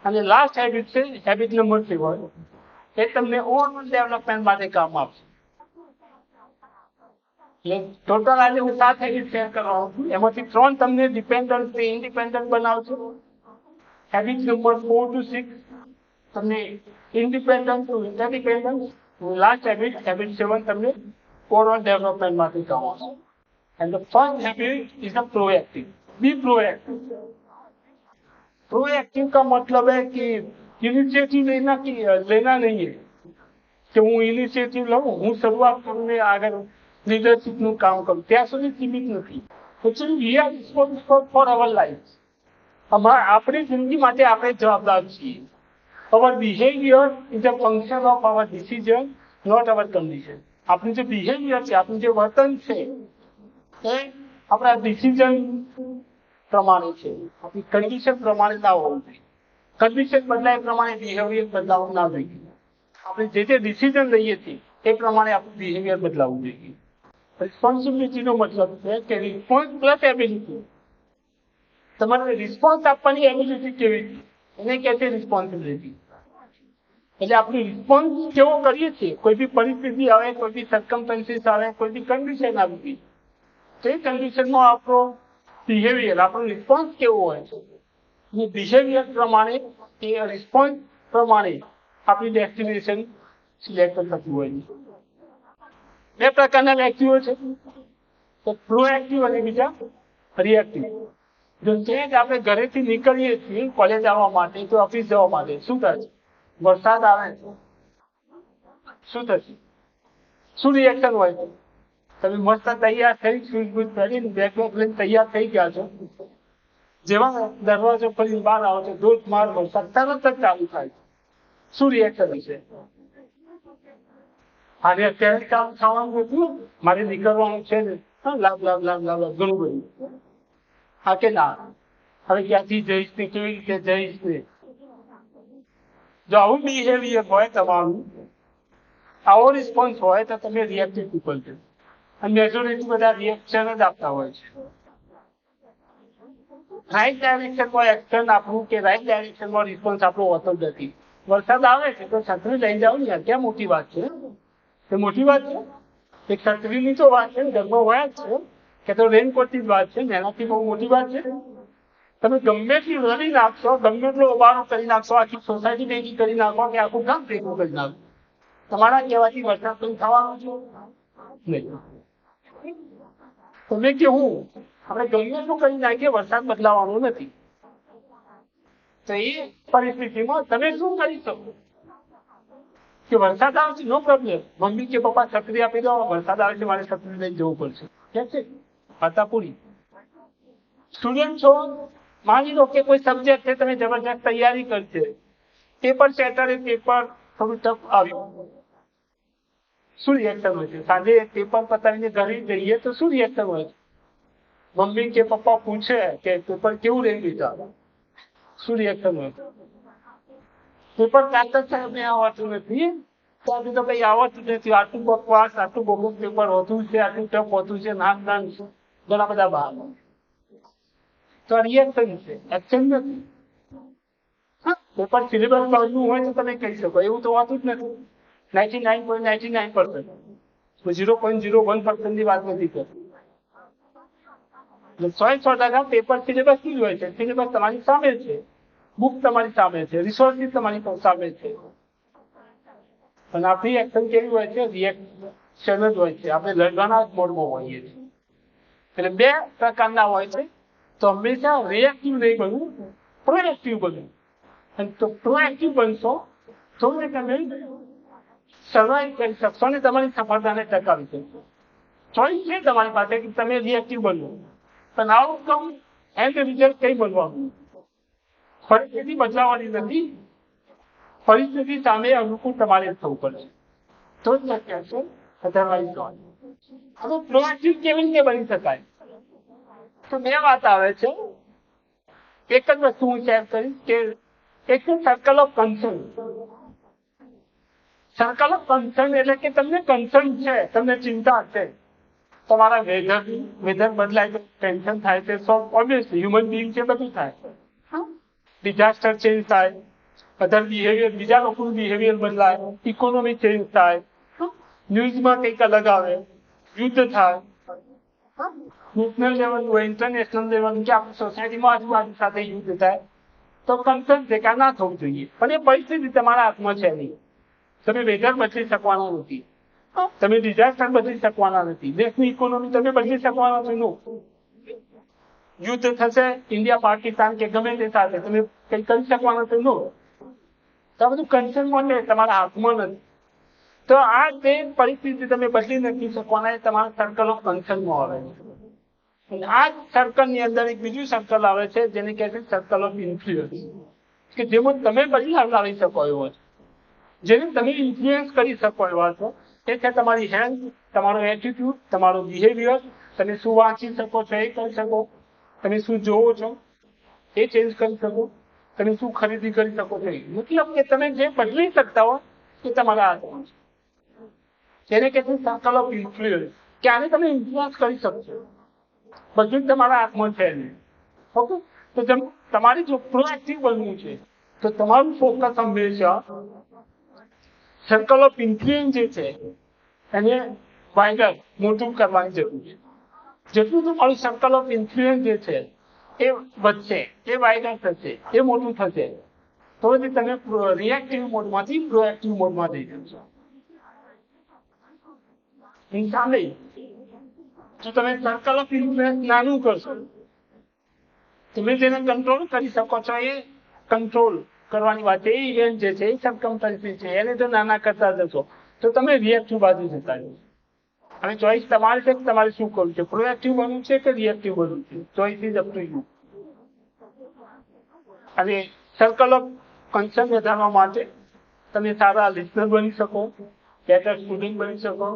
અને લાસ્ટ હેબિટ છે હેબિટ નંબર 7. એ તમને ઓવરઓલ ડેવલપમેન્ટ માટે કામ આપશે. એટલે ટોટલ આજે હું 7 હેબિટ શેર કરવાનો છું. એમાંથી 3 તમને ડિપેન્ડન્ટથી ઇન્ડિપેન્ડન્ટ બનાવશે. હેબિટ નંબર 4 to 6 તમને ઇન્ડિપેન્ડન્ટ ટુ ઇન્ટરડિપેન્ડન્ટ. લાસ્ટ હેબિટ 7 તમને ઓવરઓલ ડેવલપમેન્ટ માટે કામ આવશે. And the first habit is the proactive. Be proactive. Proactive का मतलब है कि इनिशिएटिव लेना नहीं है कि હું ઇનિશિયેટિવ લઉં, હું શરૂઆત કરું ને આગળ લીડરશીપનું કામ કરું, ત્યાં સુધી સીમિત નથી. Actually, we are responsible for our lives. આપણી જિંદગી માટે આપણે જવાબદાર છીએ. Our behavior is a function of our decision, not our condition. આપણું જે બિહેવિયર છે, આપણું જે વર્તન છે એ આપણા ડિસિઝન પ્રમાણે છે, આપણી કન્ડિશન પ્રમાણે ના હોવું જોઈએ. કન્ડિશન બદલાય એ પ્રમાણે બિહેવિયર બદલાવવું ના જોઈએ. આપણે જે ડિસિઝન લઈએ છીએ એ પ્રમાણે આપણું બિહેવિયર બદલાવવું જોઈએ. રિસ્પોન્સિબિલિટીનો મતલબ છે કે રિસ્પોન્સ પ્લસ એબિલિટી. તમારે રિસ્પોન્સ આપવાની એબિલિટી કેવી છે એને કહે છે રિસ્પોન્સિબિલિટી. એટલે આપણે રિસ્પોન્સ કેવો કરીએ છીએ, કોઈ બી પરિસ્થિતિ આવે, કોઈ બી સર્કમસ્ટન્સીસ આવે, કોઈ બી કન્ડિશન આવી, તે કન્ડિશનમાં આપણો બિહેવિયર, આપણો રિસ્પોન્સ કેવો હોય છે, એ બિહેવિયર પ્રમાણે, એ રિસ્પોન્સ પ્રમાણે આપણી ડેસ્ટિનેશન સિલેક્ટ થતું હોય છે. 2 પ્રકારના વ્યક્તિઓ છે, એક પ્રોએક્ટિવ અને બીજા રિએક્ટિવ. જો તે જ આપણે ઘરેથી નીકળીએ છીએ કોલેજ આવવા માટે કે ઓફિસ જવા માટે, શું થશે? વરસાદ આવે શું થશે? શું રિએક્શન હોય છે? તમે મસ્ત તૈયાર થઈ, શૂઝ બૂઝ પહેરીને બેગ લઈને તૈયાર થઈ ગયા છો, જેવા દરવાજો ખોલીને બહાર આવો છો, ધોધમાર વરસાદ તરત જ ચાલુ થાય. શું રિએક્શન હશે? આજે અત્યારે ચાલુ થવાનું હતું, મારે નીકળવાનું છે ને, લાભ ઘણું બધું. હા કે ના? હવે ક્યાંથી જઈશ ને, કેવી રીતે જઈશ ને? જો આવું બિહેવિયર હોય તમારું, આવો રિસ્પોન્સ હોય તો તમે રિએક્ટિવ પીપલ છો. અને મેજોરિટી બધા રિએક્શન જ આપતા હોય છે. રાઈટ ડાયરેક્શનમાં એક્શન આપવું કે રાઈટ ડાયરેક્શનમાં રિસ્પોન્સ આપણો હોતો જ નથી. વરસાદ આવે છે તો છત્રી લઈ જાવ ને, ક્યાં મોટી વાત છે? એ મોટી વાત છે? એક છત્રીની તો વાત છે, ઘરમાં હોય જ છે, કે તો રેનકોટની જ વાત છે ને, એનાથી બહુ મોટી વાત છે? તમે ગમે એટલી લડી નાખશો, ગમે એટલો ઓબાળો કરી નાખશો, આખી સોસાયટી ભેગી કરી નાખો કે આખું ગામ ભેગું કરી નાખો, તમારા કહેવાથી વરસાદ બંધ થવાનો છે નહીં. તમે કેવું આપણે ગમે એટલું કરી નાખીએ, વરસાદ બદલાવાનો નથી. તો એ પરિસ્થિતિમાં તમે શું કરી શકો કે વરસાદ આવશે, નો પ્રોબ્લેમ, મમ્મી કે પપ્પા છત્રી આપી દો, વરસાદ આવે છે મારે છત્રી લઈને જવું પડશે, કેમ છે? વાર્તા પૂરી. સ્ટુડન્ટ છો, માની લો કે કોઈ સબ્જેક્ટ છે, તમે જબરજસ્ત તૈયારી કરી છે, પેપર સેટરે પેપર થોડું ટફ આવ્યું, શું રિએક્શન હોય છે? સાંજે પેપર પતાવીને ઘરે જઈએ તો શું રિએક્શન હોય છે? મમ્મી કે પપ્પા પૂછે કે પેપર કેવું રહી ગયું, શું રિએક્શન હોય છે? પેપર કાઢતા સાહેબને આવડતું નથી, ત્યાંથી તો કઈ આવડતું નથી, આટલું બકવાસ, આટલું બોગસ પેપર હોતું છે, આટલું ટફ હોતું છે, નાન ઘણા બધા બહાર. તો રિએક્શન છે, એક્શન નથી. પેપર સિલેબસ બનવું હોય તો તમે કહી શકો, એવું તો હોતું જ નથી. 99.99%, 0.01% ની વાત નથી કરતી. 100% પેપર સિલેબસ જ હોય છે. સિલેબસ તમારી સામે છે, બુક તમારી સામે છે, રિસોર્સિસ તમારી સામે છે. અને આપણી એક્શન કેવી હોય છે? રિએક્શન જ હોય છે. આપણે લડવાના જ મોડમાં હોઈએ છીએ. એટલે 2 પ્રકારના હોય છે. તો હંમેશા રિએક્ટિવ નહીં બનવું, પ્રોએક્ટિવ બનવું. અને તો પ્રોએક્ટિવ બનશો તો તમે સર્વાઈવ કરી શકશો અને તમારી સફળતાને ટકાવી શકશો. ચોઈસ છે તમારી પાસે કે તમે રિએક્ટિવ બનવો, પણ આઉટકમ એન્ડ રિઝલ્ટ કઈ બનવાનું? પરિસ્થિતિ બદલાવાની નથી, પરિસ્થિતિ સામે અનુકૂળ તમારે થવું પડશે તો જ શક્ય છે, અધરવાઇઝ નોટ. હવે પ્રોએક્ટિવ કેવી રીતે બની શકાય? તો બે વાત આવે છે. એક જ વસ્તુ હું શેર કરીશ કે એક circle of concern. Circle of concern એટલે કે તમને કન્સર્ન છે, તમને ચિંતા છે, તમારા વેધર બદલાય તો ટેન્શન થાય છે. સો ઓબ્વિયસલી હ્યુમન બિંગ છે, બધું થાય. ડિઝાસ્ટર ચેન્જ થાય, અધર બિહેવિયર, બીજા લોકોનું બિહેવિયર બદલાય, ઇકોનોમી ચેન્જ થાય, ન્યૂઝમાં કંઈક અલગ આવે, યુદ્ધ થાય, નેશનલ લેવલ હોય, ઇન્ટરનેશનલ લેવલ કે આપણી સોસાયટીમાં આજુબાજુ સાથે યુદ્ધ થાય, તો કન્સર્ન છે કે આ ના થવું જોઈએ. પણ એ પરિસ્થિતિ તમારા હાથમાં છે નહીં. તમે વેધર બદલી શકવાના નથી, તમે ડિઝાસ્ટર બદલી શકવાના નથી, દેશની ઇકોનોમી તમે બદલી શકવાના છો નો. યુદ્ધ થશે ઇન્ડિયા પાકિસ્તાન કે ગમે તે સાથે, તમે કંઈ કરી શકવાના છો નો. તો આ બધું કન્સર્નમાં છે, તમારા હાથમાં નથી. તો આ જે પરિસ્થિતિ તમે બદલી નથી શકવાના એ તમારા સર્કલ ઓફ કન્સર્નમાં આવે છે. આ સર્કલની અંદર એક બીજું સર્કલ આવે છે જેને કહે છે સર્કલ ઓફ ઇન્ફ્લુઅન્સ, કે જેમાં તમે બદલાવ લાવી શકો એવો છો, જેને તમે ઇન્ફ્લુઅન્સ કરી શકો એવા છો. એ છે તમારી હેલ્થ, તમારો એટીટ્યુડ, તમારો બિહેવિયર. તમે શું વાંચી શકો છો એ કરી શકો, તમે શું જોવો છો એ ચેન્જ કરી શકો, તમે શું ખરીદી કરી શકો છો. મતલબ કે તમે જે બદલી શકતા હો એ તમારા હાથમાં છે. જેને કહે છે સર્કલ ઓફ ઇન્ફ્લુઅન્સ, કે આને તમે ઇન્ફ્લુઅન્સ કરી શકશો, બધું જ તમારા હાથમાં છે ને. ઓકે, તો તમારે જો પ્રોએક્ટિવ બનવું છે તો તમારું ફોકસ હંમેશા સર્કલ ઓફ ઇન્ફ્લુઅન્સ જે છે એને વાઇડર, મોટું કરવાની જરૂર છે. જેટલું તમારું સર્કલ ઓફ ઇન્ફ્લુઅન્સ જે છે એ વધશે, એ વાઇડર થશે, એ મોટું થશે, તો જ તમે રિએક્ટિવ મોડમાંથી પ્રોએક્ટિવ મોડમાં જઈ જશો. સામે જો તમે સર્કલ ઓફ ઇન્ફ્લુઅન્સ નાનું કરશો, તમે જેને કંટ્રોલ કરી શકો છો એ કંટ્રોલ કરવાની વાત છે. એ ઇવેન્ટ જે છે, એ સર્કમસ્ટન્સીસ છે, એને જો નાના કરતા જશો તો તમે રિએક્ટિવ બાજુ જતા રહો. અને ચોઈસ તમારી છે કે તમારે શું કરવું છે, પ્રોએક્ટિવ બનવું છે કે રિએક્ટિવ બનવું છે. Choice is up to you. અને સર્કલ ઓફ કન્સર્ન વધારવા માટે તમે સારા લિસનર બની શકો, બેટર સ્ટુડન્ટ બની શકો,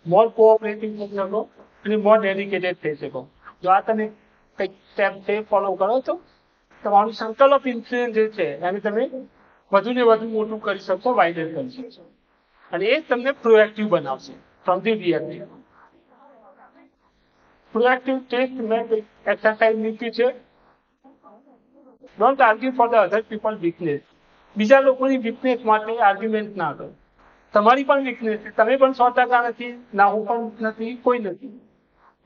મોર કોઓપરેટિવ થઈ શકો અને મોર ડેડિકેટેડ થઈ શકો. જો આ તમે કંઈક સ્ટેપ છે ફોલો કરો તો તમારું સર્કલ ઓફ ઇન્ફ્લુઅન્સ જે છે એને તમે વધુ ને વધુ મોટું કરી શકશો, વાઇડર કરી શકશો. અને એ તમને પ્રોએક્ટિવ બનાવશે from the reactive. Proactive test મેં એક્સરસાઇઝ મૂકી છે. Don't argue for the other people weakness. બીજા લોકોની વીકનેસ માટે આર્ગ્યુમેન્ટ ના કરો. તમારી પણ વીકનેસ છે, તમે પણ 100% નથી, ના હું પણ નથી, કોઈ નથી.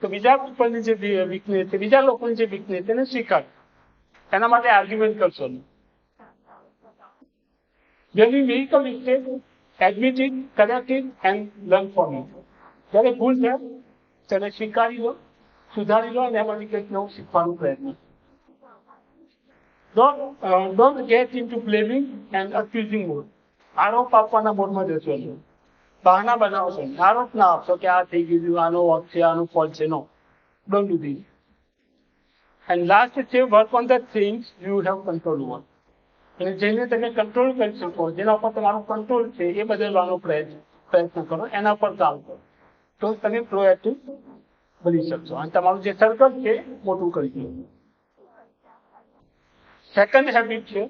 તો બીજા પીપલની જે વીકનેસ છે, બીજા લોકોની જે વીકનેસ છે એને સ્વીકાર, એના માટે આર્ગ્યુમેન્ટ કરશો નહીં. When we make a mistake, admit it, correct it and learn from it. જ્યારે ભૂલ છે તેને સ્વીકારી લો, સુધારી લો અને એમાંથી કંઈક નવું શીખવાનો પ્રયત્ન. Don't get into blaming and accusing mode. આરોપ આપવાના મોડમાં જશો નહીં. બહાના બનાવશો નહીં. આરોપ ના આપશો કે આ થઈ ગયું, આનો વર્ક છે, આનું ફોલ્ટ છે. No, don't do this. And last છે work on the things you have control over. અને જેને તમે કંટ્રોલ કરી શકો, જેના ઉપર તમારો કંટ્રોલ છે એ બદલવાનો પ્રયત્ન કરો, એના પર કામ કરો, તો તમે પ્રોએક્ટિવ બની શકશો અને તમારું જે સર્કલ છે મોટું કરી શકો. સેકન્ડ હેબિટ છે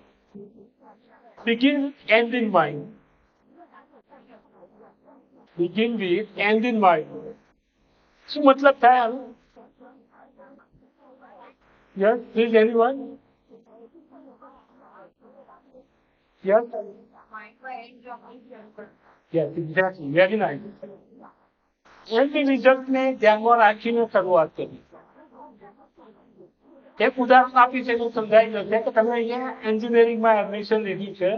begin end in mind. Begin with end in mind. શું મતલબ થાય આનું? Yes, please anyone? Yes? Yes, exactly. Very nice. End રિઝલ્ટને ધ્યાનમાં રાખીને શરૂઆત કરી. એક ઉદાહરણ આપી છે, સમજાઈ જશે કે તમે અહીંયા એન્જિનિયરિંગમાં એડમિશન લીધું છે.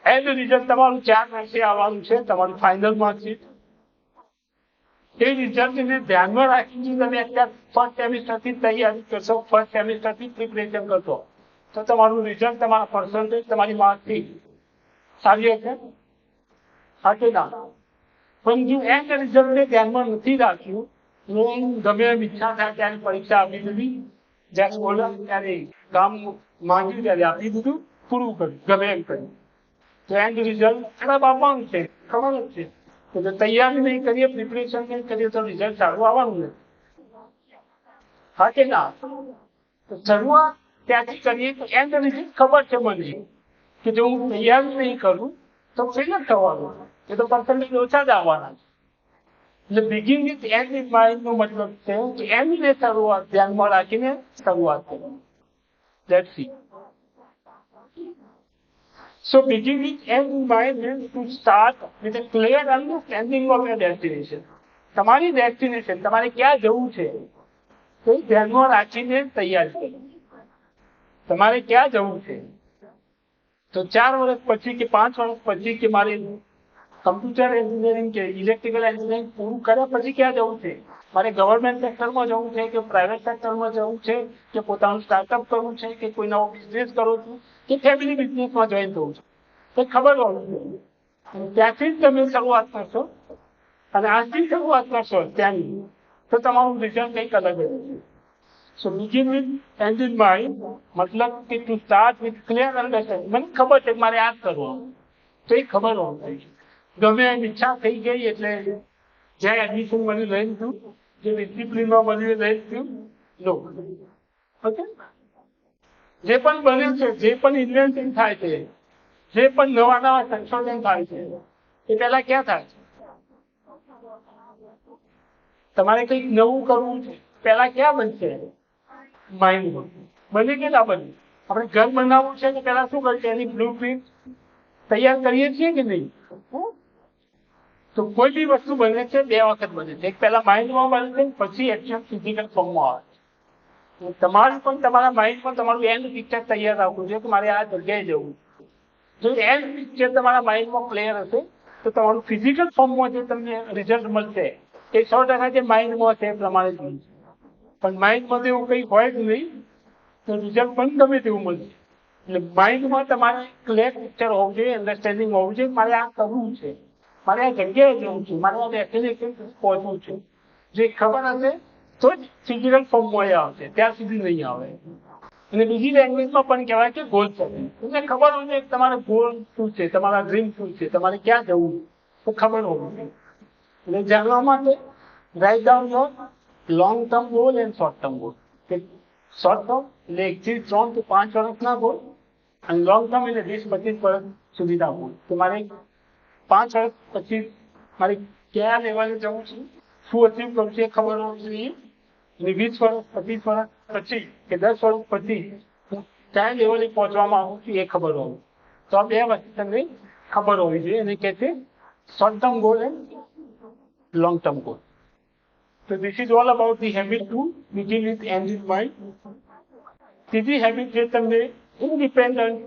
એન્ડ રિઝલ્ટ તમારું 4 વર્ષે આવવાનું છે, તમારું ફાઇનલ માર્કશીટ. એ રિઝલ્ટને ધ્યાનમાં રાખીને તમે અત્યારે ફર્સ્ટ સેમિસ્ટરથી તૈયારી કરશો, ફર્સ્ટ સેમિસ્ટરથી પ્રિપરેશન કરશો, તો તમારું રિઝલ્ટ, તમારા પર્સન્ટેજ, તમારી માર્કશીટ સારી હશે. હા કે ના? પણ જો એન્ડ રિઝલ્ટને ધ્યાનમાં નથી રાખ્યું, હું ગમે એમ ઈચ્છા થાય ત્યારે પરીક્ષા આપી દીધી, જ્યારે બોલાવ ત્યારે કામ માંગ્યું ત્યારે આપી દીધું, પૂરું કર્યું ગમે એમ કર્યું, તો એન્ડ રિઝલ્ટ ખરાબ આવવાનું છે, ખબર જ છે. તો જો તૈયારી નહીં કરીએ, પ્રિપરેશન નહીં કરીએ તો રિઝલ્ટ સારું આવવાનું નથી. હા કે ના? તો શરૂઆત ત્યાંથી કરીએ તો એન્ડ રિઝલ્ટ ખબર છે મને કે જો હું તૈયારી નહીં કરું તો ફેલ જ થવાનું, એ તો પર્સન્ટેજ ઓછા જ આવવાના છે. એટલે begin with end in mind નો મતલબ છે કે એન્ડને શરૂઆત ધ્યાનમાં રાખીને શરૂઆત કરો. That's it. So begin with end in mind means to start with a clear understanding of your destination. તમારી ડેસ્ટિનેશન, તમારે ક્યાં જવું છે તે ધ્યાનમાં રાખીને તૈયાર કરો. તમારે ક્યાં જવું છે, તો 4 વર્ષ પછી કે 5 વર્ષ પછી કે મારે કમ્પ્યુટર એન્જિનિયરિંગ કે ઇલેક્ટ્રિકલ એન્જિનિયરિંગ પૂરું કર્યા પછી ક્યાં જવું છે, મારે ગવર્મેન્ટ સેક્ટરમાં જવું છે કે પ્રાઇવેટ સેક્ટરમાં જવું છે કે પોતાનું સ્ટાર્ટઅપ કરવું છે કે કોઈ નવો બિઝનેસ કરવો છે કે ફેમિલી બિઝનેસમાં જોઈન થવું છે, તે ખબર હોવી જોઈએ. અને ત્યાંથી જ તમે શરૂઆત કરશો અને આજથી શરૂઆત કરશો ત્યાંની, તો તમારું રિઝલ્ટ કંઈક અલગ જ છે. So begin with end in mind મતલબ કે to start with clear understanding. મને ખબર છે કે મારે આ જ કરવું, તો એ ખબર હોવું જોઈએ. ગમે એમ ઈચ્છા થઈ ગઈ એટલે જ્યાં એડમિશન મળ્યું લઈ લીધું, જે ડિસિપ્લિનમાં મળ્યું લઈ લીધું, નો. ઓકે, જે પણ બને છે, જે પણ ઇન્વેન્શન થાય છે, જે પણ નવા નવા સંશોધન થાય છે, એ પહેલા ક્યાં થાય છે? તમારે કંઈક નવું કરવું છે, પહેલા ક્યાં બનશે? માઇન્ડમાં. બને કેટલા બને? આપણે ઘર બનાવવું છે તો પહેલા શું કરશે? એની બ્લુપ્રિન્ટ તૈયાર કરીએ છીએ કે નહીં? તો કોઈ બી વસ્તુ બને છે 2 વખત બને છે. એક પહેલા માઇન્ડમાં બને છે, પછી એક્શન ફિઝિકલ ફોર્મમાં આવે છે. તમારું પણ તમારા માઇન્ડમાં તમારું એન્ડ પિક્ચર તૈયાર રાખવું છે કે મારે આ જગ્યાએ જવું. જો એન્ડ પિક્ચર તમારા માઇન્ડમાં ક્લિયર હશે તો તમારું ફિઝિકલ ફોર્મમાં જે તમને રિઝલ્ટ મળશે એ 100% જે માઇન્ડમાં છે એ પ્રમાણે જ મળશે. પણ માઇન્ડમાં એવું કંઈ હોય જ નહીં તો રિઝલ્ટ પણ ગમે તેવું મળશે. એટલે માઇન્ડમાં તમારે ક્લિયર પિક્ચર હોવું જોઈએ, અન્ડરસ્ટેન્ડિંગ હોવું જોઈએ, મારે આ કરવું છે, મારે આ જગ્યાએ જવું છે, મારે આ ડેસ્ટિનેશન પહોંચવું છે. જે ખબર હશે તો જ ફિઝિકલ ફોર્મમાં આવશે, ત્યાં સુધી નહીં આવે. અને બીજી લેંગ્વેજમાં પણ કહેવાય કે ગોલ સેટિંગ. તમને ખબર હોય છે કે તમારો ગોલ શું છે, તમારા ડ્રીમ શું છે, તમારે ક્યાં જવું તો ખબર હોવું જોઈએ. એટલે જાણવા માટે write down your long term goal and short term goal. Short term એટલે 1 થી 3 થી 5 વર્ષના ગોલ, અને લોંગ ટર્મ એટલે 20-25 વર્ષ સુધીના ગોલ. તો મારે 5 વર્ષ પછી મારે કયા લેવલે જવું છે, શું અચીવ કરવું છે એ ખબર હોવી જોઈએ. અને 20 વર્ષ 25 વર્ષ પછી કે 10 વર્ષ પછી હું કયા લેવલે પહોંચવામાં આવું છું એ ખબર હોવી. તો આ 2 વસ્તુ તમને ખબર હોવી જોઈએ, અને કે છે short term goal and long term goal. So this is all about the habit to begin with end in mind. ત્રીજી હેબિટ જે તમને ઇન્ડિપેન્ડન્સ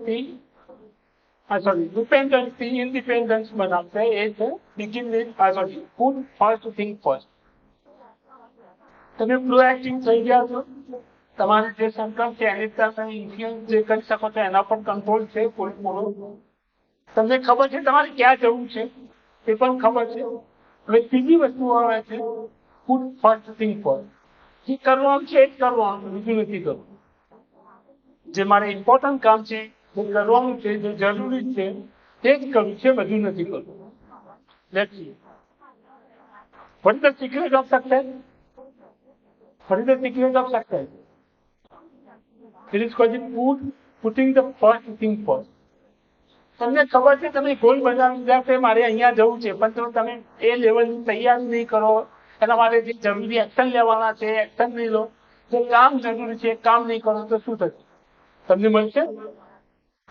બનાવશે એ છે begin with put first thing first. તમે પ્રોએક્ટિવ થઈ ગયા છો, તમારી જે સંકલ્પ છે એની તમે ઇન્ફ્લુઅન્સ જે કરી શકો છો એના પર કંટ્રોલ છે પૂરો. તમને ખબર છે તમારે ક્યાં જવું છે એ પણ ખબર છે. હવે ત્રીજી વસ્તુ આવે છે put first thing first. જે કરવાનું છે એ જ કરવાનું, બીજું નથી કરવું. જે મારે ઇમ્પોર્ટન્ટ કામ છે, જે કરવાનું છે, જે જરૂરી છે તે જ કરવું છે, બધું નથી કરવું. Let's see. What is the secret of success? What is the secret of success? It is called putting the first thing first. તમને ખબર છે તમે ગોલ બનાવી દીધા કે મારે અહીંયા જવું છે, પણ જો તમે એ લેવલની તૈયારી નહીં કરો, એના માટે જે જરૂરી એક્શન લેવાના છે એક્શન નહીં લો, જે કામ જરૂરી છે કામ નહીં કરો તો શું થશે? તમને મળશે?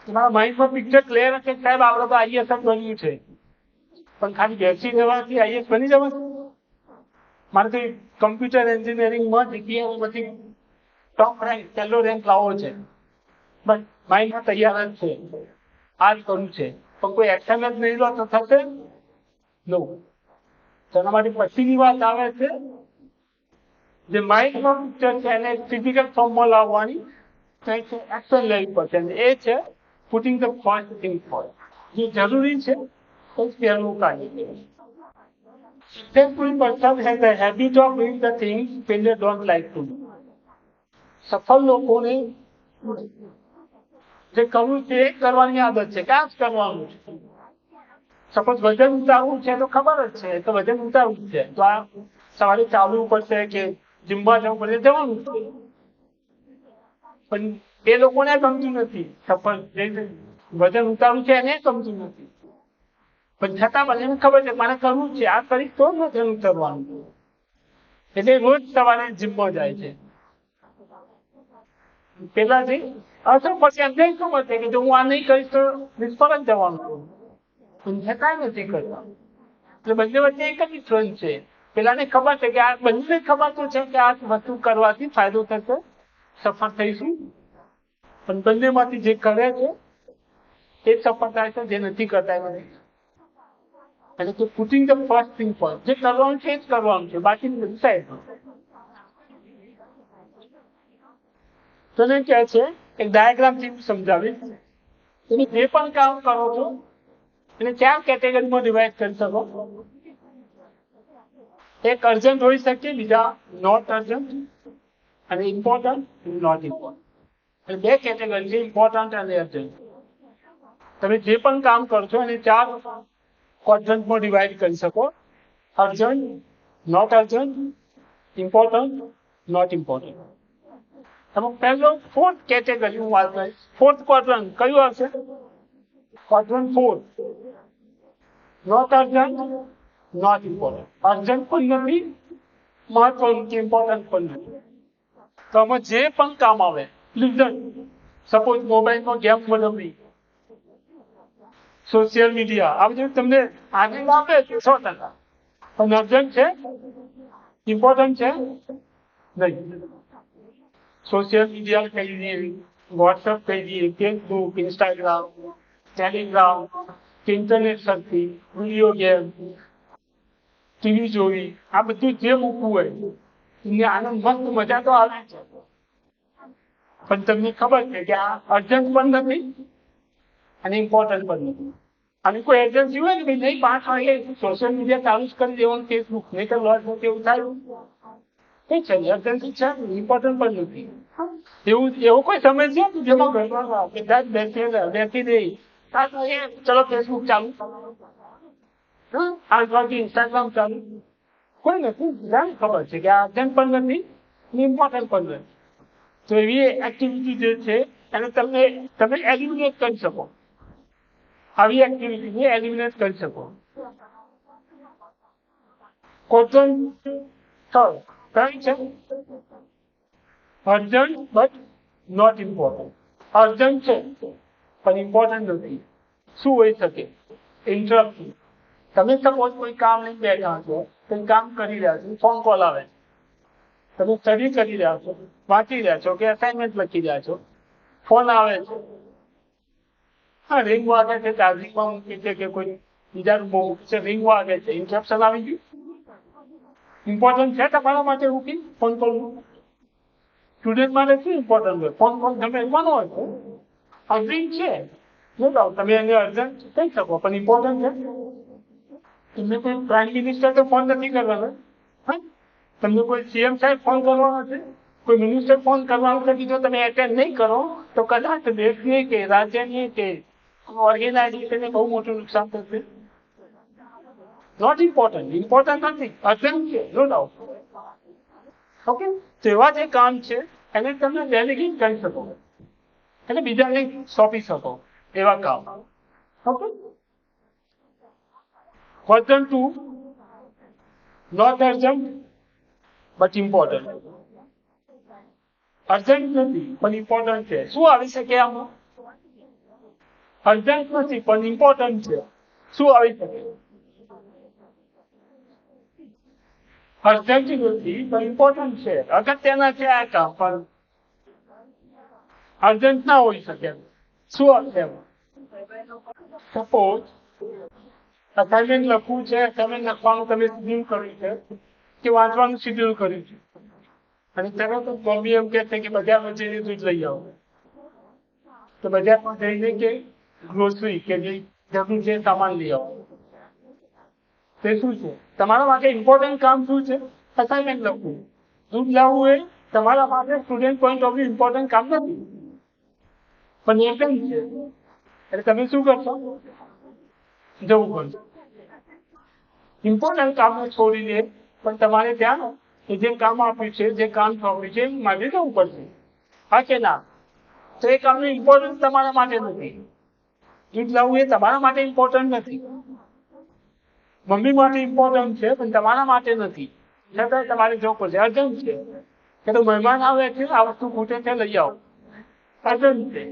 તમારા માઇન્ડમાં પિક્ચર ક્લિયર હશે સાહેબ આપણે તો આઈએસ જ બન્યું છે, પણ ખાલી બેસી જવાથી આઈએસ બની જવાશે? મારે તો કમ્પ્યુટર એન્જિનિયરિંગમાં જગ્યાએ બધી ટોપ રેન્ક, પહેલો રેન્ક લાવવો છે, બસ માઇન્ડમાં તૈયાર જ છે, આ જ કરવું છે, પણ કોઈ એક્શન જ નહીં લો તો થશે? નો. તેના માટે પછીની વાત આવે છે જે માઇન્ડમાં પિક્ચર છે એને ફિઝિકલ ફોર્મમાં લાવવાની, તો એ છે એક્શન લેવી પડશે. એ છે putting the first thing first. જે જરૂરી છે એ જ પહેલું કાર્ય છે. Successful person has a habit of doing the things failure don't like to do. સફળ લોકોને જે કરવું છે એ કરવાની આદત છે કે આ જ કરવાનું છે. સપોઝ વજન ઉતારવું છે તો ખબર જ છે તો વજન ઉતારવું જ છે તો આ સવારે ચાલવું પડશે કે જીમવા જવું પડશે જવાનું છે. પણ એ લોકોને ગમતું નથી. સફળ જે વજન ઉતારવું છે એને ગમતું નથી. પણ છતાં બધાને ખબર છે મારે કરવું છે આ કરીશ તો વજન ઉતારવાનું. એટલે રોજ સવારે જીમમાં જાય છે. પેલા જે અસર પછી એમને ખબર છે કે જો હું આ નહીં કરીશ તો નિષ્ફળ જ જવાનું. પણ છતાંય નથી કરતા. એટલે બંને વચ્ચે એક જ ડિફરન્સ છે. પેલાને ખબર છે કે આ બંને ખબર તો છે કે આ વસ્તુ કરવાથી ફાયદો થશે, સફળ થઈશું. પણ બંનેમાંથી જે કરે છે એ જ સફળ થાય છે, જે નથી કરતા એ નથી. એટલે કે putting the first thing first. જે કરવાનું છે એ જ કરવાનું છે, બાકી બધું સાઈડ. તને કહે છે એક ડાયાગ્રામથી સમજાવીશ. તમે જે પણ કામ કરો છો એને 4 કેટેગરીમાં ડિવાઈડ કરી શકો. એક અર્જન્ટ હોઈ શકે, બીજા નોટ અર્જન્ટ અને ઇમ્પોર્ટન્ટ, નોટ ઇમ્પોર્ટન્ટ. એટલે 2 કેટેગરી છે, ઇમ્પોર્ટન્ટ અને અર્જન્ટ. તમે જે પણ કામ કરો છો એને 4 ક્વોડ્રન્ટમાં ડિવાઈડ કરી શકો. Urgent, not urgent, important, not important. તમે પહેલો 4th કેટેગરી હું વાત કરીશ. 4th ક્વોડ્રન્ટ કયું આવશે? Quadrant 4. Not urgent, not important. Urgent પણ નથી, મહત્વનું કે ઇમ્પોર્ટન્ટ પણ નથી. તો આમાં જે પણ કામ આવે, લિઝન, સપોઝ મોબાઈલમાં ગેમ રમવી, સોશિયલ મીડિયા, આ બધું તમને આનંદ આપે 100%. પણ અર્જન્ટ છે, ઇમ્પોર્ટન્ટ છે નહીં. સોશિયલ મીડિયા કહી દઈએ, વોટ્સઅપ કહી દઈએ, Facebook, Instagram, Telegram, internet surfing, video game, TV જોવી, આ બધું જે મૂકવું હોય એને આનંદ મસ્ત મજા તો આવે છે. પણ તમને ખબર છે કે આ અર્જન્ટ પણ નથી અને ઇમ્પોર્ટન્ટ પણ નથી. અને કોઈ એજન્સી હોય ને કે નહીં 5 વાગે સોશિયલ મીડિયા ચાલુ જ કરી દેવાનું, ફેસબુક, નહીં તો લોસ એવું થાય. ઠીક છે, એજન્સી છે, ઇમ્પોર્ટન્ટ પણ નથી. એવો કોઈ સમય છે કે જેમાં ઘરમાં બધા જ બેસી દે ચલો ફેસબુક ચાલુ, 8 વાગે ઇન્સ્ટાગ્રામ ચાલુ? કોઈ નથી. બધાને ખબર છે કે આ અર્જન્ટ પણ નથી, ઇમ્પોર્ટન્ટ પણ નથી. તો એવી એક્ટિવિટી જે છે એને તમે એલિમિનેટ કરી શકો. આવી એક્ટિવિટીને એલિમિનેટ કરી શકો. ક્વેશ્ચન કઈ છે? Urgent but not important. Urgent છે પણ ઇમ્પોર્ટન્ટ નથી. શું હોઈ શકે? ઇન્ટરપ્ટ. તમે સપોઝ કોઈ કામ લઈને બેઠા છો, કોઈ કામ કરી રહ્યા છો, ફોન કોલ આવે, તમે સ્ટડી કરી રહ્યા છો, વાંચી રહ્યા છો કે અસાઇનમેન્ટ લખી રહ્યા છો, ફોન આવે છે, હા રિંગ વાગે છે, ચાર્જિંગમાં મૂકી છે કે કોઈ બીજા રૂમમાં મૂકી છે, રિંગ વાગે છે, ઇન્ટરપ્શન આવી ગયું. ઇમ્પોર્ટન્ટ છે તમારા માટે રૂકી ફોન કોલ? સ્ટુડન્ટ માટે શું ઇમ્પોર્ટન્ટ હોય? ફોન કોલ ગમે એવાનો હોય છે, અર્જન્ટ છે, નો ડાઉટ તમે એને અર્જન્ટ કહી શકો, પણ ઇમ્પોર્ટન્ટ છે. તમને કોઈ પ્રાઇમ મિનિસ્ટર તો ફોન નથી કરવાનો, હા? તમને કોઈ સીએમ સાહેબ ફોન કરવાનો છે, કોઈ મિનિસ્ટર ફોન કરવાનો છે, જો તમે એટેન્ડ નહીં કરો તો કદાચ દેશની કે રાજ્યની કે ઓર્ગેનાઇઝેશનને બહુ મોટું નુકસાન થશે. નોટ ઇમ્પોર્ટન્ટ, ઇમ્પોર્ટન્ટ નથી, અર્જન્ટ છે, નો ડાઉટ. ઓકે, તો એવા જે કામ છે એને તમે ડેલિગેટ કરી શકો, એટલે બીજાને સોંપી શકો એવા કામ. Okay, question 2, not urgent but important. Urgent નથી પણ ઇમ્પોર્ટન્ટ છે. શું આવી શકે આમાં? અર્જન્ટ નથી પણ ઇમ્પોર્ટન્ટ છે. શું આવી શકે? અર્જન્ટ નથી પણ ઇમ્પોર્ટન્ટ છે, અગત્યના છે આ કામ, પણ અર્જન્ટ ના હોઈ શકે. શું આવશે એમાં? સપોઝ અસાઇનમેન્ટ લખવું છે, અસાઇનમેન્ટ લખવાનું તમે શેડ્યુલ કર્યું છે કે વાંચવાનું શેડ્યુલ કર્યું છે, અને તરત જ મમ્મી એમ કહે છે કે બજારમાં જઈને દૂધ લઈ આવો. તો બજારમાં જઈને કે ગ્રોસરી કે જે જરૂર છે સામાન લઈ આવો. તો તે શું છે? તમારા માટે ઇમ્પોર્ટન્ટ કામ શું છે? અસાઇનમેન્ટ લખવું. દૂધ લાવવું એ તમારા માટે student point of view important કામ નથી, પણ એ કેમ છે એટલે તમે શું કરશો? જવું પડશે. ઇમ્પોર્ટન્ટ કામને છોડીને પણ તમારે ત્યાં જે કામ આપ્યું છે, જે કામ સોંપ્યું છે એ માટે જવું પડશે. હા કે ના? તો એ કામનું ઇમ્પોર્ટન્સ તમારા માટે નથી. દૂધ લાવવું એ તમારા માટે ઇમ્પોર્ટન્ટ નથી, મમ્મી માટે ઇમ્પોર્ટન્ટ છે પણ તમારા માટે નથી. છતાં તમારે જવું પડશે. અર્જન્ટ છે કે તો મહેમાન આવે છે, આ વસ્તુ ખૂટે છે, લઈ આવો. અર્જન્ટ છે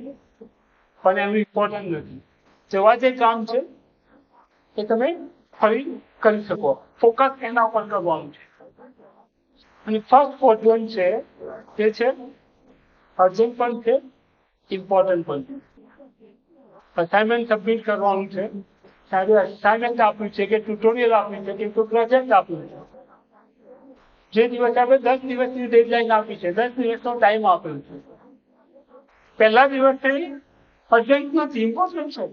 પણ એનું ઇમ્પોર્ટન્ટ નથી. જેવા જે કામ છે એ તમે ફરી કરી શકો. ફોકસ એના ઉપર કરવાનું છે. અને ફર્સ્ટ ક્વોડ્રન્ટ છે તે છે અર્જન્ટ પણ છે, ઇમ્પોર્ટન્ટ પણ છે. અસાઇનમેન્ટ સબમિટ કરવાનું છે. સાહેબે અસાઇનમેન્ટ આપ્યું છે કે ટ્યુટોરિયલ આપ્યું છે કે પ્રોજેક્ટ આપ્યું છે. જે દિવસે આપણે 10 દિવસની ડેડલાઇન આપી છે, 10 દિવસનો ટાઈમ આપ્યો છે. પહેલા દિવસથી અર્જન્ટ નથી, ઇમ્પોર્ટન્ટ છે.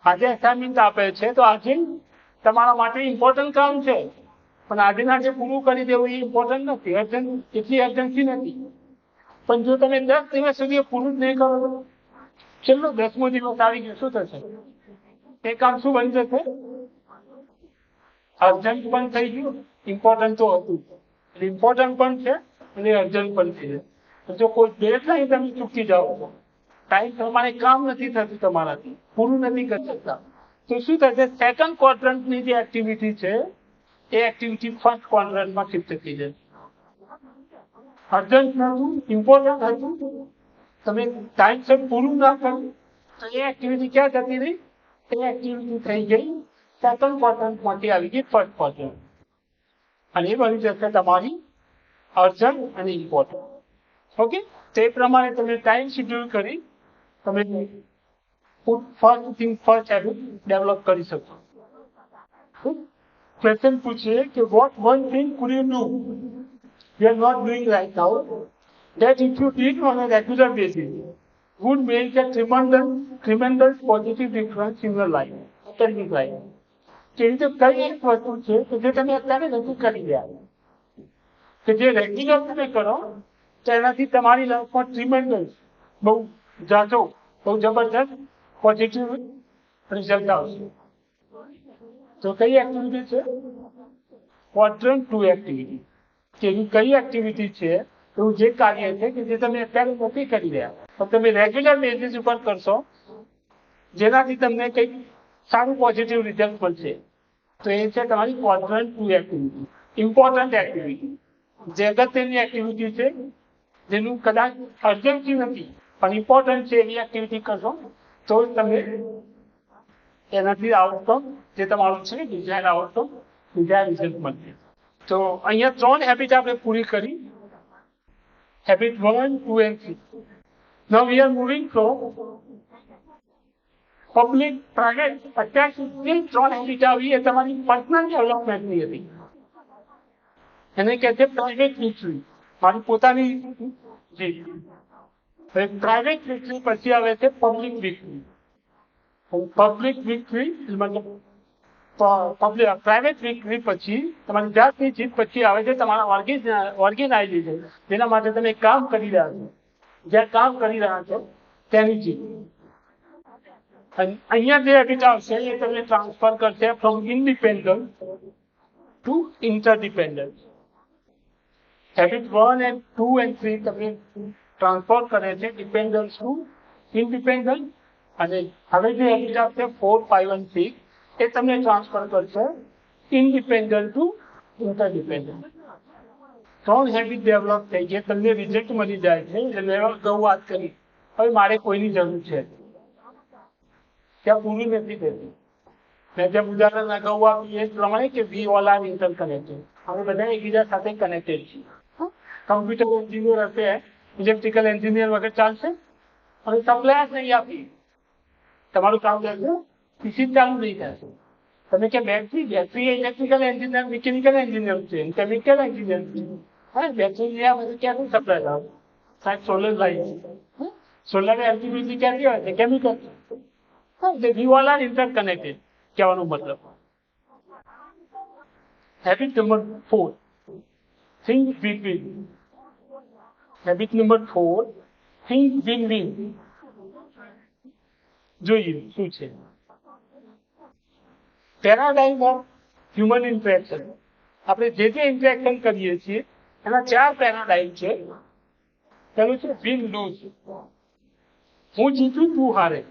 આજે અસાઇનમેન્ટ આપે છે તો આજે તમારા માટે ઇમ્પોર્ટન્ટ કામ છે, પણ આજે પૂરું કરી દેવું એ ઇમ્પોર્ટન્ટ નથી. અર્જન્ટ એટલી અર્જન્સી નથી. પણ જો તમે 10 દિવસ સુધી પૂરું જ નહીં કરો, છેલ્લો 10મો દિવસ આવી ગયો, શું થશે? એ કામ શું બની જશે? અર્જન્ટ પણ થઈ ગયું, ઇમ્પોર્ટન્ટ તો હતું. ઇમ્પોર્ટન્ટ પણ છે અને અર્જન્ટ પણ છે. જો કોઈ ડેડલાઈન તમે ચૂકી જાઓ, ટાઈમ પ્રમાણે કામ નથી થતું, તમારાથી પૂરું નથી કરી શકતા, તો શું થશે? સેકન્ડ ક્વોડ્રન્ટની જે એક્ટિવિટી છે એ એક્ટિવિટી ફર્સ્ટ ક્વોડ્રન્ટમાં શિફ્ટ થઈ જશે. અર્જન્ટ નતું, ઇમ્પોર્ટન્ટ હતું, તમે ટાઈમસર પૂરું ના કર્યું તો એ એક્ટિવિટી ક્યાં જતી રહી? એ એક્ટિવિટી થઈ ગઈ સેકન્ડ ક્વોડ્રન્ટમાંથી આવી ગઈ ફર્સ્ટ ક્વોડ્રન્ટ. અને એ બની જશે તમારી અર્જન્ટ અને ઇમ્પોર્ટન્ટ. ઓકે, તે પ્રમાણે તમે ટાઈમ શેડ્યુલ કરી તમે first thing first habit develop કરી શકો. ક્વેશ્ચન પૂછીએ કે what one thing could you do you are not doing right now that if you did on a regular basis would make a tremendous positive difference in your life, academic life. કે રીતે કઈ એક વસ્તુ છે કે જે તમે અત્યારે નથી કરી રહ્યા, કે જે રેગ્યુલર તમે કરો તો એનાથી તમારી લાઈફમાં ટ્રીમેન્ડસ બહુ જાજો બહુ જબરજસ્ત પોઝિટિવ રિઝલ્ટ આવશે. તો કઈ એક્ટિવિટી છે? Quadrant 2 activity. કે એવી કઈ એક્ટિવિટી છે, એવું જે કાર્ય છે કે જે તમે અત્યારે નથી કરી રહ્યા પણ તમે રેગ્યુલર બેઝિસ ઉપર કરશો, જેનાથી તમને કંઈક સારું પોઝિટિવ રિઝલ્ટ મળશે. તો એ છે તમારી ક્વોડ્રન્ટ 2 એક્ટિવિટી, ઇમ્પોર્ટન્ટ એક્ટિવિટી, જે અગત્યની એક્ટિવિટી છે, જેનું કદાચ અર્જન્સી નથી પણ ઇમ્પોર્ટન્ટ છે એવી એક્ટિવિટી કરશો તો તમે એનાથી આઉટકમ જે તમારું છે ડિઝાયર આઉટકમ, ડિઝાયર રિઝલ્ટ મળશે. તો અહીંયા 3 હેબિટ આપણે પૂરી કરી, habit 1, 2 and 3. Now we are moving from public private. અત્યાર સુધી 3 હેબિટ આવી એ તમારી પર્સનલ ડેવલપમેન્ટની હતી, એને કહે છે પ્રાઇવેટ વિક્ટરી, મારી પોતાની જીત. પ્રાઇવેટ વિક્ટરી પછી આવે છે પબ્લિક વિક્ટરી. પબ્લિક વિક્ટરી મતલબ પ્રાઇવેટ વિક્ટરી પછી તમારી જાતની જીત પછી આવે છે તમારા ઓર્ગેનાઇઝેશન, જેના માટે તમે કામ કરી રહ્યા છો, જ્યાં કામ કરી રહ્યા છો તેની જીત. અહીંયા જે હેબિટ આવશે એ તમને ટ્રાન્સફર કરશે from independence to interdependence. Habit 1 and 2 and 3 તમને ટ્રાન્સફર કરે છે ડિપેન્ડન્સ ટુ ઇન્ડિપેન્ડન્સ, અને હવે જે હેબિટ આવશે 4, 5 and 6 એ તમને ટ્રાન્સફર કરશે ઇન્ડિપેન્ડન્ટ ટુ ઇન્ટરડિપેન્ડન્ટ. 3 હેબિટ ડેવલપ થઈ ગઈ, તમને રિઝલ્ટ મળી જાય છે. એટલે મેં અગાઉ વાત કરી, હવે મારે કોઈની જરૂર છે ત્યાં પૂરી નથી થતી. મેં જેમ ઉદાહરણ અગાઉ આપ્યું એ પ્રમાણે કે વી ઓલ આર ઇન્ટરકનેક્ટેડ, અમે બધા એકબીજા સાથે કનેક્ટેડ છીએ. કમ્પ્યુટર એન્જિનિયર હશે, ઇલેક્ટ્રિકલ એન્જિનિયર વગર ચાલશે, અને સપ્લાયર નહીં આપી તમારું કામ કરશે, પીસી ચાલુ નહીં થશે. તમે કે battery electrical engineer, mechanical engineer છે, કેમિકલ એન્જિનિયર છે. હા, બેટરી લેવા પછી ક્યાંથી સપ્લાય થાય? સાહેબ સોલર લાઈટ છે, સોલર એલટીવીટી ક્યાંથી હોય છે? કેમિકલ. હા, એટલે વી ઓલ આર ઇન્ટરકનેક્ટેડ કહેવાનો મતલબ. Habit number 4, think win-win. Habit number 4, think win-win. જોઈએ શું છે પેરાડાઇમ ઓફ હ્યુમન ઇન્ટરેક્શન. આપણે જે ઇન્ટરેક્શન કરીએ છીએ એના 4 પેરાડાઇમ છે. પેલું છે વિન લૂઝ, હું જીતું તું હારે.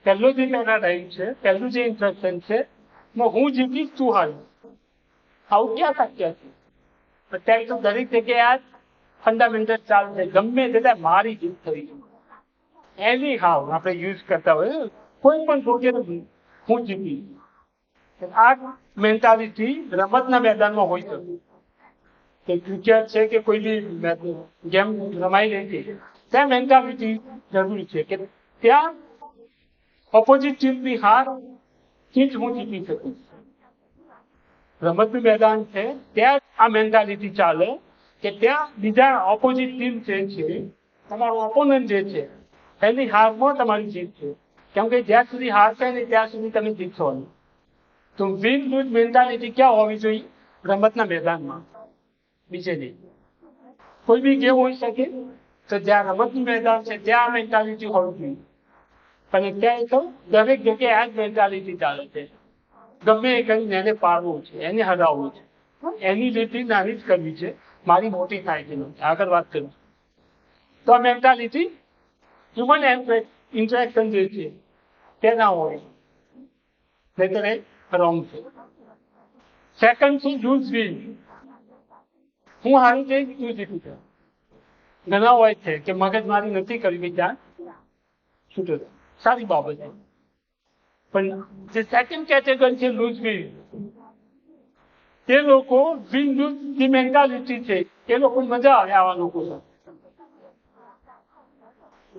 પહેલો જે પેરાડાઇમ છે, પહેલું જે ઇન્ટરેક્શન છે એમાં હું જીતીશ તું હારે. આવું ક્યાં શક્ય છે? અત્યારે તો દરેક જગ્યાએ આ ફંડામેન્ટલ ચાલુ છે, ગમે તે મારી જીત થઈ. એની હાવ આપણે યુઝ કરતા હોય કોઈ પણ જગ્યાએ હું જીતી. આ મેન્ટાલિટી રમતના મેદાનમાં હોય શકે, કે ક્રિકેટ છે કે કોઈ બી ગેમ રમાઈ રહી છે ત્યાં મેન્ટાલિટી જરૂરી છે કે ત્યાં ઓપોઝિટ ટીમની હારથી જ હું જીતી શકીશ. રમતનું મેદાન છે ત્યાં આ મેન્ટાલિટી ચાલે કે ત્યાં બીજા ઓપોઝિટ ટીમ જે છે, તમારો ઓપોનન્ટ જે છે એની હારમાં તમારી જીત છે. કેમ કે જ્યાં સુધી હાર છે ને ત્યાં સુધી તમે જીતશો નહીં. તો વિન લૂઝ મેન્ટાલિટી ક્યાં હોવી જોઈએ? રમતના મેદાનમાં, બીજે નહીં. કોઈ બી ગેમ હોઈ શકે તો જ્યાં રમતનું મેદાન છે ત્યાં આ મેન્ટાલિટી હોવી જોઈએ. પણ અત્યારે તો દરેક જગ્યાએ આ જ મેન્ટાલિટી ચાલે છે. ગમે એ કરીને એને પાડવું છે, એને હરાવવું છે, એની લીટી નાની જ કરવી છે, મારી મોટી થાય છે. આગળ વાત કરું તો આ મેન્ટાલિટી હ્યુમન ઇન્ટરેક્શન જે છે તે ના હોય, નહીતર એ રોંગ છે. સેકન્ડ છે લૂઝ વિન, હું હારી જઈશ તું જીતી છે. ઘણા હોય છે કે મગજમારી નથી કરવી, ત્યાં છૂટો સારી બાબત છે. પણ જે સેકન્ડ કેટેગરી છે લૂઝ વિન, તે લોકો વિન લૂઝ જે મેન્ટાલિટી છે એ લોકો મજા આવે. આવા લોકો છે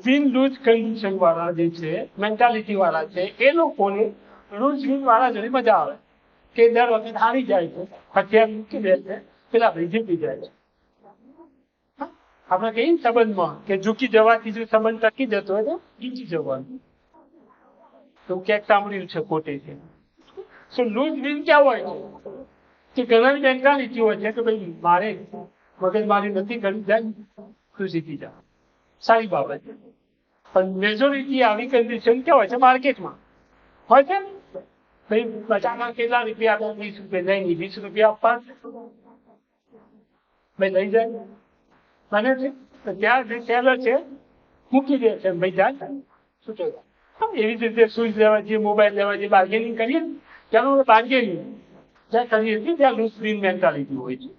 વિન લૂઝ કન્ડિશન વાળા જે છે, મેન્ટાલિટી વાળા છે, એ લોકોને લૂઝ વિન વાળા જોડે મજા આવે કે દર વખત હારી જાય છે, હથિયાર મૂકી દે છે, પેલા ભાઈ જીતી જાય છે. આપણે કહીએ સંબંધમાં કે ઝૂકી જવાથી જો સંબંધ ટકી જતો હોય તો જીતી જવાનું. તો ક્યાંક સાંભળ્યું છે, ખોટે છે. સો લૂઝ વિન ક્યાં હોય છે કે ઘણી મેન્ટાલિટી હોય છે કે ભાઈ મારે મગજમારી નથી કરી, જાય તું જીતી જા, સારી બાબત છે. પણ મેજોરિટી આવી કન્ડિશન ક્યાં હોય છે? માર્કેટમાં હોય છે. ભાઈ બજારમાં કેટલા રૂપિયા આપે? 20 રૂપિયા લઈ 20 રૂપિયા આપવા, ભાઈ લઈ જાય બને છે. તો ત્યાં જે સેલર છે મૂકી દે છે, ભાઈ જાય શું છે. એવી જ રીતે શૂઝ લેવા જઈએ, મોબાઈલ લેવા જઈએ, બાર્ગેનિંગ કરીએ ત્યાં બાર્ગેનિંગ જ્યાં કરીએ છીએ ત્યાં લૂઝ વિન મેન્ટાલિટી હોય છે.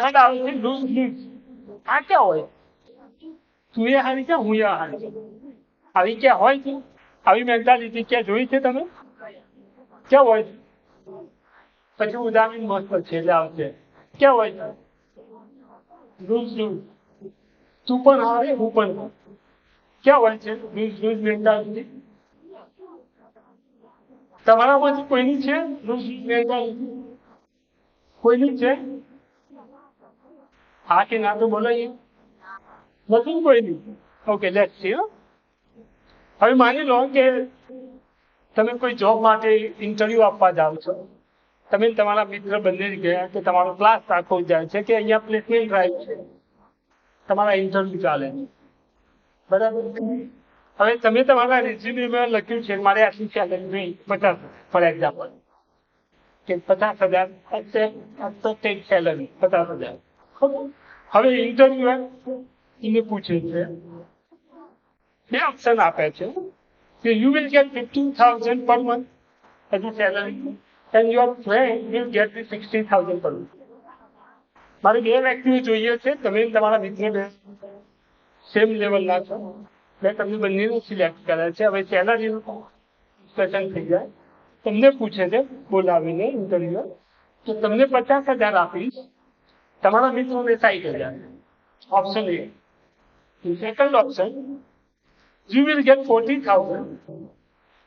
આવે છે લૂઝ લૂઝ. આ ક્યાં હોય? તું એ હારી છે, હું એ હારી છે. આવી ક્યાં હોય છે? આવી મેન્ટાલિટી ક્યાં જોઈ છે તમે? ક્યાં હોય છે? પછી ઉદાહરણ મસ્ત છેલ્લે આવશે. ક્યાં હોય છે? લૂઝ લૂઝ, તું પણ હારે હું પણ હારે. ક્યાં હોય છે લૂઝ લૂઝ મેન્ટાલિટી? તમારામાંથી કોઈની છે લૂઝ મેન્ટાલિટી? કોઈની છે? હા કે ના તો બોલો. નથી કોઈની? Okay, let's see. હવે માની લો કે તમે કોઈ જોબ માટે ઇન્ટરવ્યુ આપવા જાઓ છો. તમે તમારા મિત્ર બંને જ ગયા કે તમારો ક્લાસ આખો જાય છે કે અહીંયા પ્લેસમેન્ટ ડ્રાઈવ છે, તમારા ઇન્ટરવ્યુ ચાલે છે, બરાબર. હવે તમે તમારા રિઝ્યુમમાં લખ્યું છે મારે આટલી સેલેરી 50, ફોર એક્ઝામ્પલ, કે 50,000 એક્સપેક્ટેડ સેલરી 50,000. હવે ઇન્ટરવ્યુ એને પૂછે છે, બે ઓપ્શન આપે છે કે you will get 15,000 per month as a salary and your friend will get 60,000 per month. મારે બે વ્યક્તિઓ જોઈએ છે, તમે તમારા મિત્ર બે સેમ લેવલના છો, મેં તમને બંનેને સિલેક્ટ કર્યા છે. હવે સેલરીનું ડિસ્કશન થઈ જાય, તમને પૂછે છે બોલાવીને ઇન્ટરવ્યુ તો તમને 50,000 આપીશ, તમારા મિત્રોને 60,000. Option A. Second option, you will get 40,000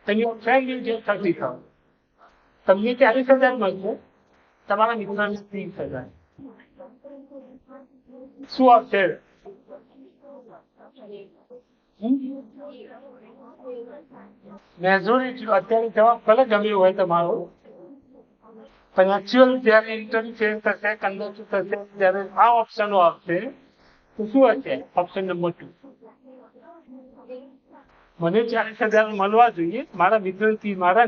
and your friend will get 30,000. તમને 40,000 મળશે, તમારા મિત્રને 30,000. શું આવશે? મેજોરિટી અત્યારે જવાબ ભલે ગમ્યો હોય તમારો, પણ એકચ્યુઅલ જયારે ઇન્ટરવ્યુ ફેસ થશે, કન્ડક્ટ થશે, ત્યારે આ ઓપ્શનો આવશે તો શું હશે? Option number 2. મને 40,000 મળવા જોઈએ, મારા મિત્રથી મારા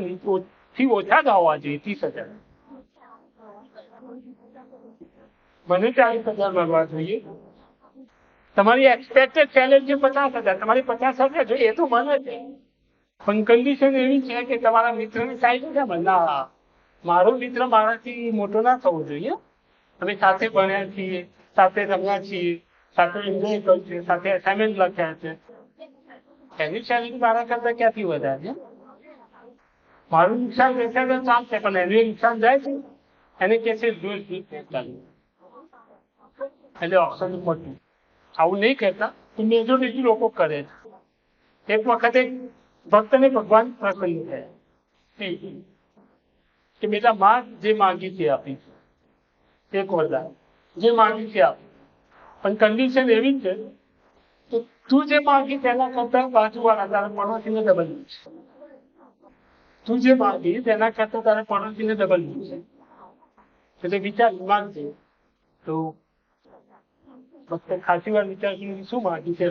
થી ઓછા જ હોવા જોઈએ 30,000. મને 40,000 મળવા જોઈએ. તમારી એક્સપેક્ટેડ સેલેરી 50,000, તમારી 50,000 જોઈએ એ તો મને છે, પણ કન્ડિશન એવી છે કે તમારા મિત્રની સાઈડ છે. ના, મારો મિત્ર મારાથી મોટો ના થવો જોઈએ. અમે સાથે ભણ્યા છીએ, સાથે રમ્યા છીએ, સાથે એન્જોય કર્યું છે, સાથે અસાઇનમેન્ટ લખ્યા છે. એની સેલેરી મારા કરતા ક્યાંથી વધારે? મારું નુકસાન રહેશે તો ચાલશે, પણ એનું નુકસાન જાય છે એને કે છે એટલે ઓપ્શન નંબર 2. આવું નહીં કહેતા, તો મેજોરિટી લોકો કરે છે. એક વખતે ભક્તને ભગવાન પ્રસન્ન થયા કે બેટા માં જે માંગી છે આપી, એક વરદાન જે માંગી છે આપી, પણ કન્ડિશન એવી છે કે તું જે માંગી તેના કરતા બાજુવાળા તારા પડોશીને ડબલ છે. તું જે માંગી તેના કરતા તારા પડોશીને ડબલ છે. એટલે વિચાર માંગજે. તો ફક્ત ખાસી વાર વિચાર શું માંગી છે.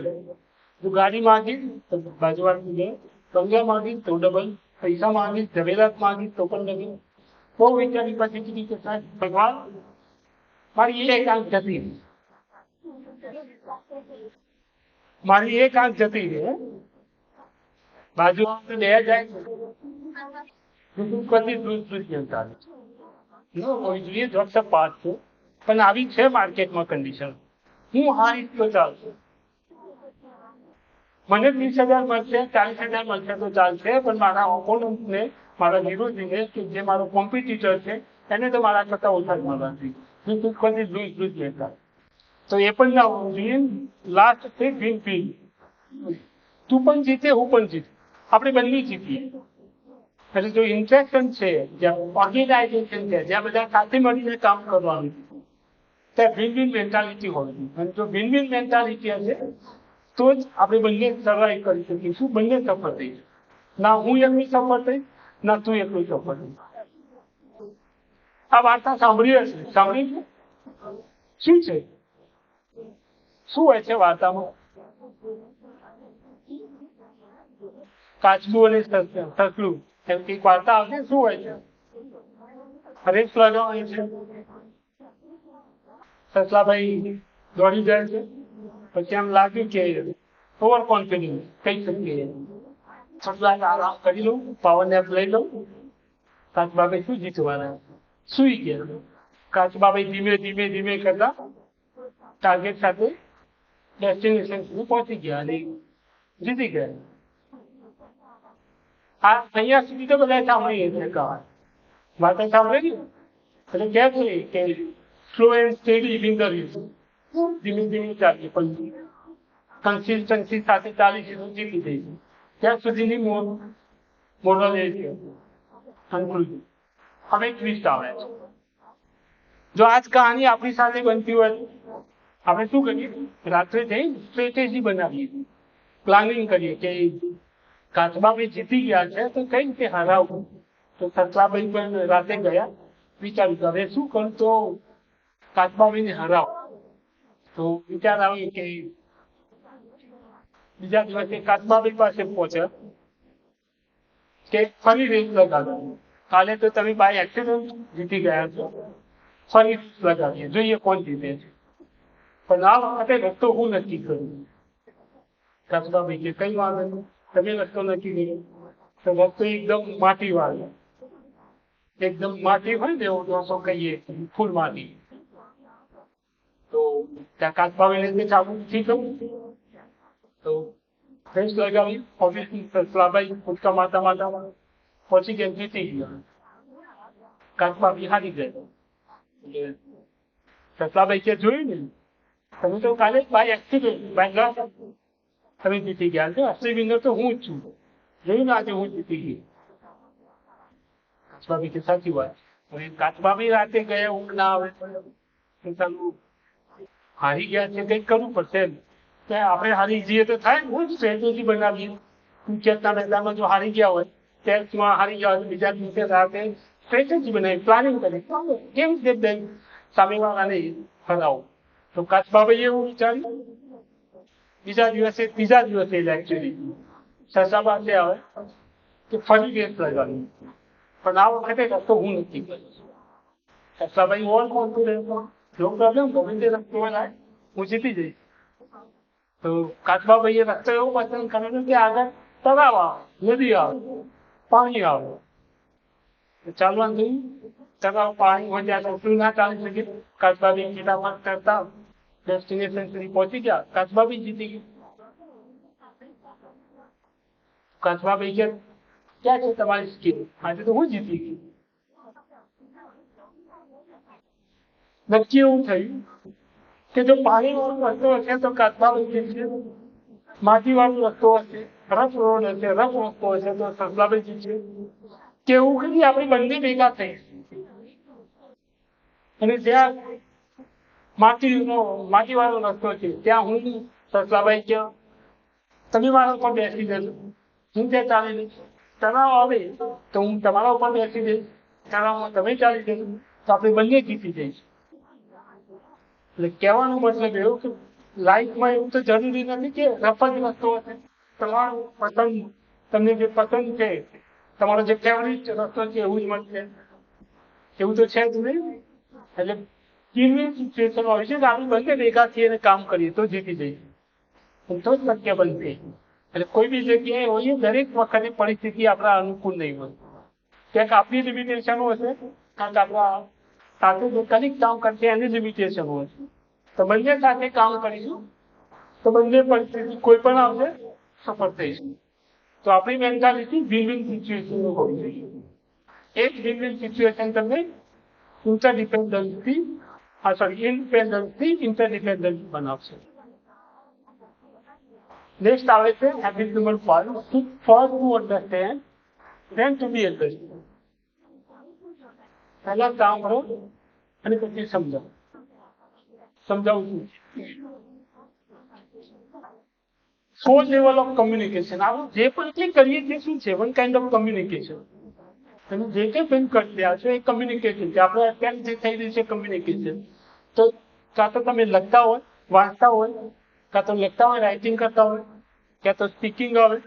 જો ગાડી માંગી તો બાજુવાળા લે, બંગલા માંગી તો ડબલ, પૈસા માંગી, જવેરાત માંગી તો પણ ડબલ. બહુ વિચારી પછી કીધી કે સાહેબ ભગવાન મારી એક આંખ જતી રહી, મારી એક આંખ જતી રહે, બાજુ તો બે જાય પણ આવી છે માર્કેટમાં કન્ડિશન. હું હારીશ તો ચાલશે, મને 30,000 મળશે, 40,000 મળશે તો ચાલશે, પણ મારા ઓપોનન્ટને, મારા વિરોધીને, કે જે મારો કોમ્પિટિટર છે એને તો મારા કરતા ઓછા જ મળવા જોઈએ. તો એ પણ ના હોવું જોઈએ. લાસ્ટ છે વિન વિન. તું પણ જીતે, હું પણ જીતે, આપણે બંને જીતીએ. એટલે જો ઇન્ટરેક્શન છે, જ્યાં ઓર્ગેનાઇઝેશન છે, જ્યાં બધા સાથે મળીને કામ કરવાનું, ત્યાં વિન વિન મેન્ટાલિટી હોવી. અને જો વિન વિન મેન્ટાલિટી હશે તો જ આપણે બંને સર્વાઈવ કરી શકીશું, બંને સફળ થઈશું. ના હું એકલી સફળ થઈશ, ના તું એકલું સફળ થઈશ. આ વાર્તા સાંભળી હશે, સાંભળી છે? શું છે? શું હોય છે વાર્તામાં? કાચબું અને સસલું, એમ કઈક વાર્તા આવશે. શું હોય છે? રેસ લગાવવાની છે. સસલાભાઈ દોડી જાય છે, પછી એમ લાગ્યું કે ઓવર કોન્ફિડન્સ કહી શકીએ, સસલા આરામ કરી લઉં, પાવર નેપ લઈ લઉં. કાચબાભાઈ શું જીતવાના? સુઈ ગયા. કાચબાભાઈ ધીમે ધીમે ધીમે કરતા ટાર્ગેટ સાથે ડેસ્ટિનેશન સુધી પહોંચી ગયા અને જીતી ગયા. આ અહીંયા સુધી તો બધા સાંભળી છે કહાની, વાર્તા સાંભળેલી. એટલે કહે છે કે slow and steady win the race. ધીમે ધીમે ચાલીએ પણ કન્સિસ્ટન્સી સાથે ચાલીશું તો જીતી જઈશું. ત્યાં સુધીની મોરલ એ છે. કન્ક્લુઝન. હવે ટ્વિસ્ટ આવે છે. જો આજ કહાની આપણી સાથે બનતી હોય આપણે શું કરીએ? રાત્રે જઈ સ્ટ્રેટેજી બનાવીએ, પ્લાનિંગ કરીએ કે કાચબાભાઈ જીતી ગયા છે તો કઈ રીતે હરાવવું. તો સસલાભાઈ પણ રાતે ગયા, વિચાર્યું હવે શું કરું તો કાચબાભાઈને હરાવ. તો વિચાર આવ્યો કે બીજા દિવસે કાચબાભાઈ પાસે પહોંચ્યા કે ફરી રેસ લગાડો. કાલે તો તમે બાય એક્સિડન્ટ જીતી ગયા છો, ફરી રેસ લગાવીએ, જોઈએ કોણ જીતે છે. પણ આ વખતે રસ્તો હું નક્કી કરું. કાચબાભાઈ કે કઈ વાંધો નહીં, તમે રસ્તો નક્કી કર્યો. તો રસ્તો એકદમ માટી વાળો, એકદમ માટી હોય ને એવો રસ્તો કહીએ, ફૂલ માટી. તો ત્યાં કાચબાભાઈને ચાલુ નથી થયું. તો રેસ લગાવી, ઓબ્વિયસલી સસલાભાઈ કૂદકા મારતા મારતા પહોંચી ગયા, જીતી ગયા. કાચબાભાઈ હારી ગયા. સસલાભાઈ કે જોયું ને, તમે તો કાલે બાય એક્સિડન્ટ બાય તમે જીતી ગયા છો, અસલી વિનર તો હું જ છું. જોયું ને આજે હું જીતી ગઈ. કાચબાભાઈ કે સાચી વાત. હવે કાચબાભાઈ રાતે ગયા, ઊંઘ ના આવે, હારી ગયા છે, કંઈક કરવું પડશે એમ. આપણે હારી જઈએ તો થાય, હું સ્ટ્રેટેજી બનાવીએ. ક્રિકેટના મેદાનમાં જો હારી ગયા હોય, ટેસ્ટમાં હારી ગયા હોય, બીજા દિવસે રાતે સ્ટ્રેટેજી બનાવી, પ્લાનિંગ કરી કેવી રીતે સામેવાળાને હરાવો. તો કાચબાભાઈએ એવું વિચાર્યું. બીજા દિવસે ત્રીજા દિવસે એકચ્યુઅલી સસા પાસે આવે કે ફરી રેસ લગાવી, પણ આ વખતે રસ્તો હું નથી કર્યો. સસાભાઈ ઓલ કોન્ફિડન્સ, નો પ્રોબ્લેમ, ગમે તે રસ્તો હોય હું જીતી જઈશ. તો કાચબાભાઈએ રસ્તો એવો પસંદ કરેલો કે આગળ તળાવ આવે, નદી આવે, પાણી આવે. ચાલવાનું થયું, તળાવ પાણી હોય ત્યાં એટલું ના ચાલી શકે. કાચબાભાઈ ફટાફટ તરતા ડેસ્ટિનેશન સુધી પહોંચી ગયા. કાચબાભાઈ જીતી ગઈ. કાચબાભાઈ કે ક્યાં છે તમારી સ્કીલ? આજે તો હું જીતી ગઈ. નક્કી એવું થયું કે જો પાણી વાળો રસ્તો હશે તો કાચબાભાઈ જીતશે, માટી વાળો રસ્તો હશે, રફ રોડ હશે, રફ રસ્તો હશે તો સસલાભાઈ જીતશે. કે એવું કરી આપણે બંને ભેગા થઈ અને જ્યાં માટી વાળો રસ્તો છે ત્યાં હું સસલાભાઈ કે તમે મારા ઉપર બેસી જશો, હું ત્યાં ચાલી લઈશ. તણાવ આવે તો હું તમારા ઉપર બેસી જઈશ, તણાવમાં તમે ચાલી જશો, તો આપણે બંને જીતી જઈશું. એટલે કહેવાનો મતલબ એવું કે લાઈફમાં એવું તો જરૂરી નથી કે રફ જ રસ્તો હશે. તમારું પસંદ, તમને જે પસંદ છે, તમારો જે ફેવરિટ રસ્તો છે એવું જ મળશે, એવું તો છે જ નહીં. એટલે કેવી સિચ્યુએશન હોય છે કે આપણે બંને ભેગા થઈએ અને કામ કરીએ તો જીતી જઈએ, તો જ શક્ય બનશે. એટલે કોઈ બી જગ્યાએ હોઈએ, દરેક વખતે પરિસ્થિતિ આપણા અનુકૂળ નહીં હોય. ક્યાંક આપણી લિમિટેશનો હશે, કારણ કે આપણા સાથે જે કલિક કામ કરશે એની લિમિટેશન હોય. તો બંને સાથે કામ કરીશું તો બંને પરિસ્થિતિ કોઈ પણ આવશે સફળ થઈશું. તો આપણી મેન્ટાલિટી વિન વિન સિચ્યુએશન હોવી જોઈએ. એ જ વિન વિન સિચ્યુએશન તમને ઇન્ડિપેન્ડન્સથી ઇન્ટરડિપેન્ડન્સ બનાવશે. નેક્સ્ટ આવે છે habit number 5, seek first to understand then to be understood. પહેલા સાંભળો અને પછી સમજાવો. સમજાવું છું. સોલ લેવલ ઓફ કમ્યુનિકેશન. આપણે જે પણ કંઈ કરીએ તે શું છે? One kind of communication. તમે જે કંઈ પણ કરી રહ્યા છો એ કમ્યુનિકેશન છે. આપણે અત્યારે જે થઈ રહ્યું છે કમ્યુનિકેશન. તો કાં તો તમે લખતા હોય, વાંચતા હોય, કાં તો લખતા હોય, રાઇટિંગ કરતા હોય, ક્યાં તો સ્પીકિંગ આવે,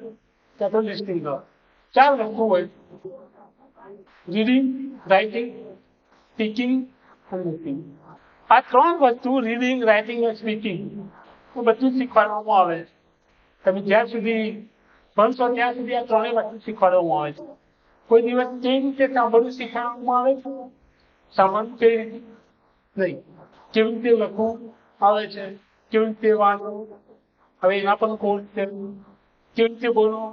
ક્યાં તો લિસ્નિંગ આવે. 4 વસ્તુ હોય: રીડિંગ, રાઇટિંગ, સ્પીકિંગ અને લિસનિંગ. આ 3 વસ્તુ, રીડિંગ, રાઇટિંગ અને સ્પીકિંગ, એ બધું શીખવાડવામાં આવે છે. તમે જ્યાં સુધી ભણશો ત્યાં સુધી આ 3 વસ્તુ શીખવાડવામાં આવે છે. કોઈ દિવસ કેવી રીતે સાંભળવું શીખવાડવામાં આવે છે? સાંભળવું કેવી રીતે નહીં, કેવી રીતે લખવું આવે છે, કેવી રીતે વાંચવું, હવે એના પણ કોર્સ છે. કેવી રીતે બોલવું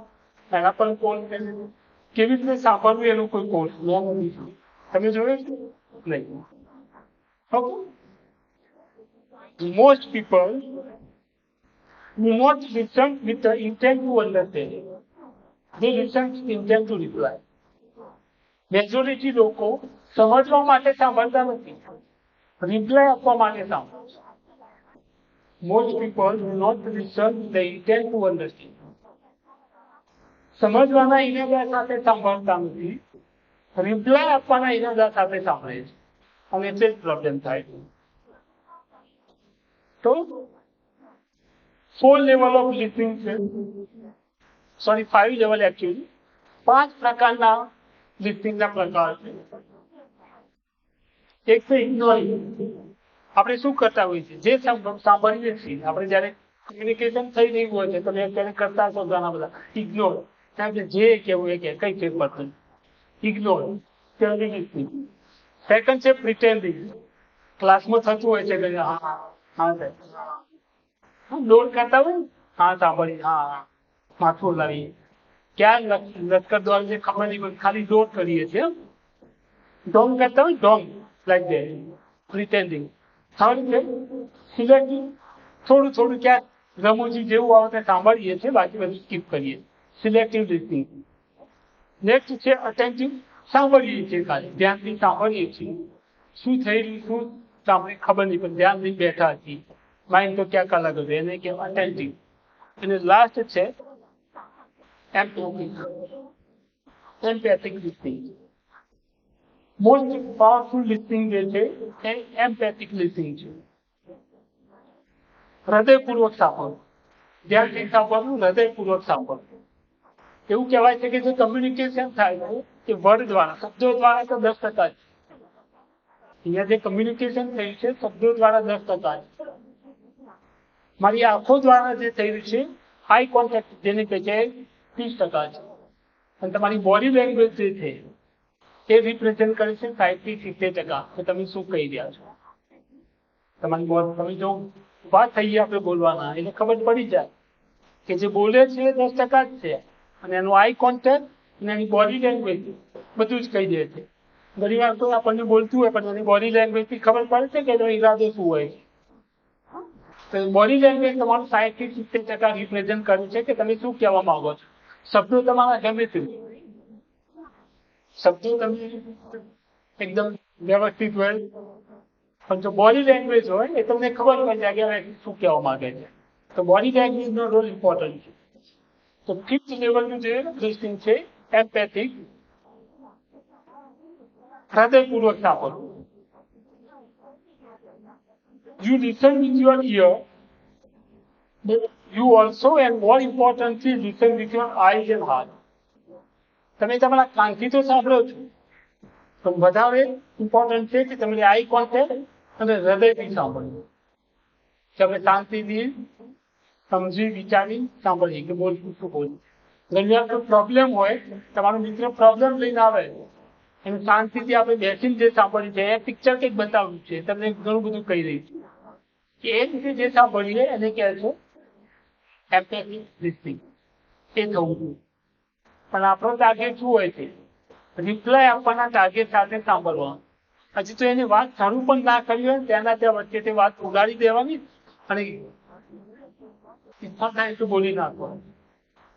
એના પણ કોર્સ છે. કેવી રીતે સાંભળવું એનો કોઈ કોર્સ નથી. તમે જોયું છે? નહીં. Okay. Most people do not listen with the intent to understand. They listen with intent to reply. Majority લોકો સમજવા માટે સાંભળતા નથી, રિપ્લાય આપવા માટે સાંભળે છે. Most people do not listen with the intent to understand. સમજવાના ઈરાદા સાથે સાંભળતા નથી, રિપ્લાય આપવાના ઈરાદા સાથે સાંભળે છે, અને એટલે જ પ્રોબ્લેમ થાય છે. તો 4 લેવલ ઓફ લિસનિંગ છે, સોરી 5 લેવલ એકચ્યુઅલી. 5 પ્રકારના લિસનિંગના પ્રકાર છે. એક છે ઇગ્નોરિંગ. આપણે શું કરતા હોઈએ છીએ? જે સાંભળીએ છીએ આપણે, જ્યારે કમ્યુનિકેશન થઈ રહ્યું હોય છે તો ત્યારે કરતા છો ઘણા બધા ઇગ્નોર. જે કેવું એ કે કઈ ફેર પડતું ઇગ્નોર. સેકન્ડ છે પ્રિટેન્ડિંગ. ક્લાસમાં થતું હોય છે કે હા દોડ કરતા હોય, હા સાંભળી, હા માથું લાવીએ, ક્યાં લશ્કર દ્વારા છે ખબર નહીં પડે, ખાલી દોડ કરીએ છીએ. ડોંગ કરતા હોય, ડોંગ લાઈક ધેટ, પ્રિટેન્ડિંગ. થર્ડ છે સિલેક્ટિંગ. થોડું થોડું ક્યાંક રમૂજી જેવું આવે તે સાંભળીએ છીએ, બાકી બધું સ્કીપ કરીએ. Selective listening. નેક્સ્ટ છે અટેન્ટિવ. સાંભળીએ છીએ, ખાલી ધ્યાનથી સાંભળીએ છીએ, શું થઈ રહ્યું, શું સાંભળી ખબર નહીં પણ ધ્યાન દઈને બેઠા છીએ, માઇન્ડ તો ક્યાંક અલગ હતું, એને કે અટેન્ટિવ. અને લાસ્ટ છે એમ્પેથિક લિસનિંગ. મોસ્ટ પાવરફુલ લિસનિંગ જે છે એ એમ્પેથિક લિસનિંગ છે. હૃદયપૂર્વક સાંભળવું, ધ્યાનથી સાંભળવું, હૃદયપૂર્વક સાંભળવું. એવું કહેવાય છે કે જે કમ્યુનિકેશન થાય છે એ વર્ડ દ્વારા, શબ્દો દ્વારા તો 10% છે. અહીંયા જે કમ્યુનિકેશન થયું છે શબ્દો દ્વારા 10% છે. મારી આંખો દ્વારા જે થયું છે આઈ કોન્ટેક્ટ જેને કહે છે 30% છે. અને તમારી બોડી લેંગ્વેજ જે છે એ રિપ્રેઝેન્ટ કરે છે 60-70% કે તમે શું કહી રહ્યા છો. તમારી બોડી, તમે જો વાત થઈ આપણે બોલવાના એટલે ખબર પડી જાય કે જે બોલે છે 10% જ છે અને એનું આઈ કોન્ટેક્ટ અને એની બોડી લેંગ્વેજ બધું જ કહી દે છે. ઘણી વાર તો આપણને બોલતું હોય પણ એની બોડી લેંગ્વેજ થી ખબર પડે છે કે એનો ઈરાદો શું હોય છે. તો બોડી લેંગ્વેજ તમારું 60-70% રિપ્રેઝેન્ટ કરે છે કે તમે શું કહેવા માંગો છો. શબ્દો તમારા ગમે તે શબ્દો તમે એકદમ વ્યવસ્થિત હોય પણ જો બોડી લેંગ્વેજ હોય એ તમને ખબર પડી જાય કે શું કહેવા માંગે છે. તો બોડી લેંગ્વેજ નો રોલ ઇમ્પોર્ટન્ટ છે. તો 5th લેવલનું જે લિસનિંગ છે એમ્પેથિક, હૃદયપૂર્વક સાંભળવું. You listen with your ear, but you also and more importantly listen with your eyes and heart. તમે તમારા કાનથી તો સાંભળો છો પણ વધારે ઇમ્પોર્ટન્ટ છે કે તમારી આઈ કોન્ટેક્ટ અને હૃદયથી સાંભળવું. કે આપણે શાંતિથી સમજી વિચારી સાંભળીએ કે બોલવું શું બોલવું. ઘણી વાર કોઈ પ્રોબ્લેમ હોય, તમારો મિત્ર પ્રોબ્લેમ લઈને આવે એને શાંતિથી આપણે બેસીને જે સાંભળીએ છે એ પિક્ચર કંઈક બતાવ્યું છે, તમને ઘણું બધું કહી રહી છે કે એ રીતે જે સાંભળીએ એને કહે છે એમ્પેથિક લિસનિંગ. એ થવું જોઈએ. પણ આપણો ટાર્ગેટ શું હોય છે? રિપ્લાય આપવાના ટાર્ગેટ સાથે સાંભળવાનું. હજી તો એની વાત શરૂ પણ ના કરી હોય ત્યાંના ત્યાં વચ્ચે તે વાત ઉડાડી દેવાની અને ઈચ્છા થાય તો બોલી નાખવાનું.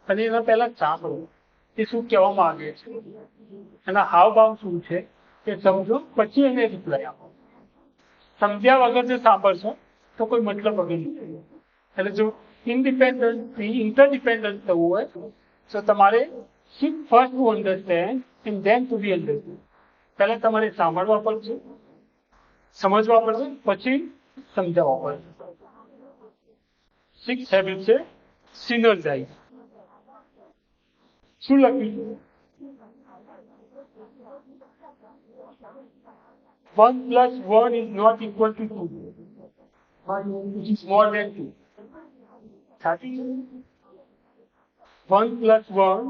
અને એના પહેલા સાંભળવું એ શું કહેવા માંગે છે, એના હાવભાવ શું છે એ સમજો, પછી એને રિપ્લાય આપો. સમજ્યા વગર જો સાંભળશો તો કોઈ મતલબ વગર નથી. એટલે જો ઇન્ટરડિપેન્ડન્ટ થવું હોય તો તમારે seek first to understand and then to be understood. પહેલા તમારે સાંભળવા પડશે, સમજવા પડશે, પછી સમજાવવા પડશે. 6th હેબિટ છે સિનર્જાઇઝ. શું લખ્યું છે? 1 + 1 is not equal to 2. It is more than 2. 1 + 1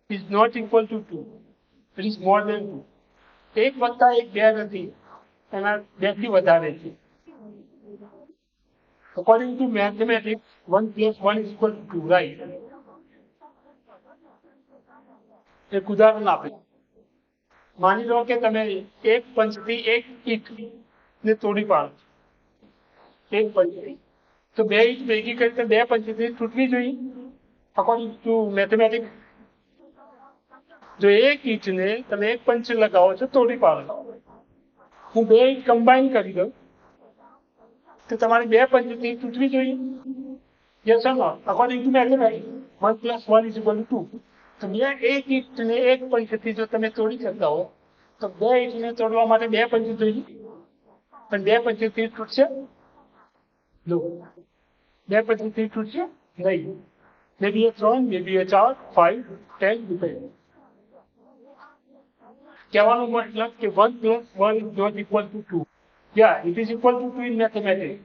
is not equal to 2. It is more than 2. 1 + 1 2 નથી, એના 2 થી વધારે છે. According to mathematics, 1 + 1 is equal to 2, right? એક ઉદાહરણ આપે. માની લો કે તમે એક પંચથી એક ઈંટ ને તોડી પાડો. એક પંચથી તો 2 ઈંટ ભેગી કરી તો 2 પંચથી તૂટવી જોઈએ. અકોર્ડિંગ ટુ મેથેમેટિક્સ, જો એક ઈંટને તમે એક પંચ લગાવો છો તોડી પાડો, હું 2 ઈંટ કમ્બાઈન કરી દઉં તો તમારી 2 પંચથી તૂટવી જોઈએ. Yes or no? According to mathematics 1 + 1 is equal to 2. તો એક ઈંટને એક પંચથી જો તમે તોડી શકતા હો તો 2 ઈંટને તોડવા માટે 2 પંચ જોઈએ, પણ 2 પંચથી તૂટશે? નો, 2 પંચથી તૂટશે નહીં. Maybe a 3, maybe a 4, 5, 10, depends. કહેવાનો મતલબ કે 1 + 1 is not equal to 2. Yeah, it is equal to 2 in mathematics,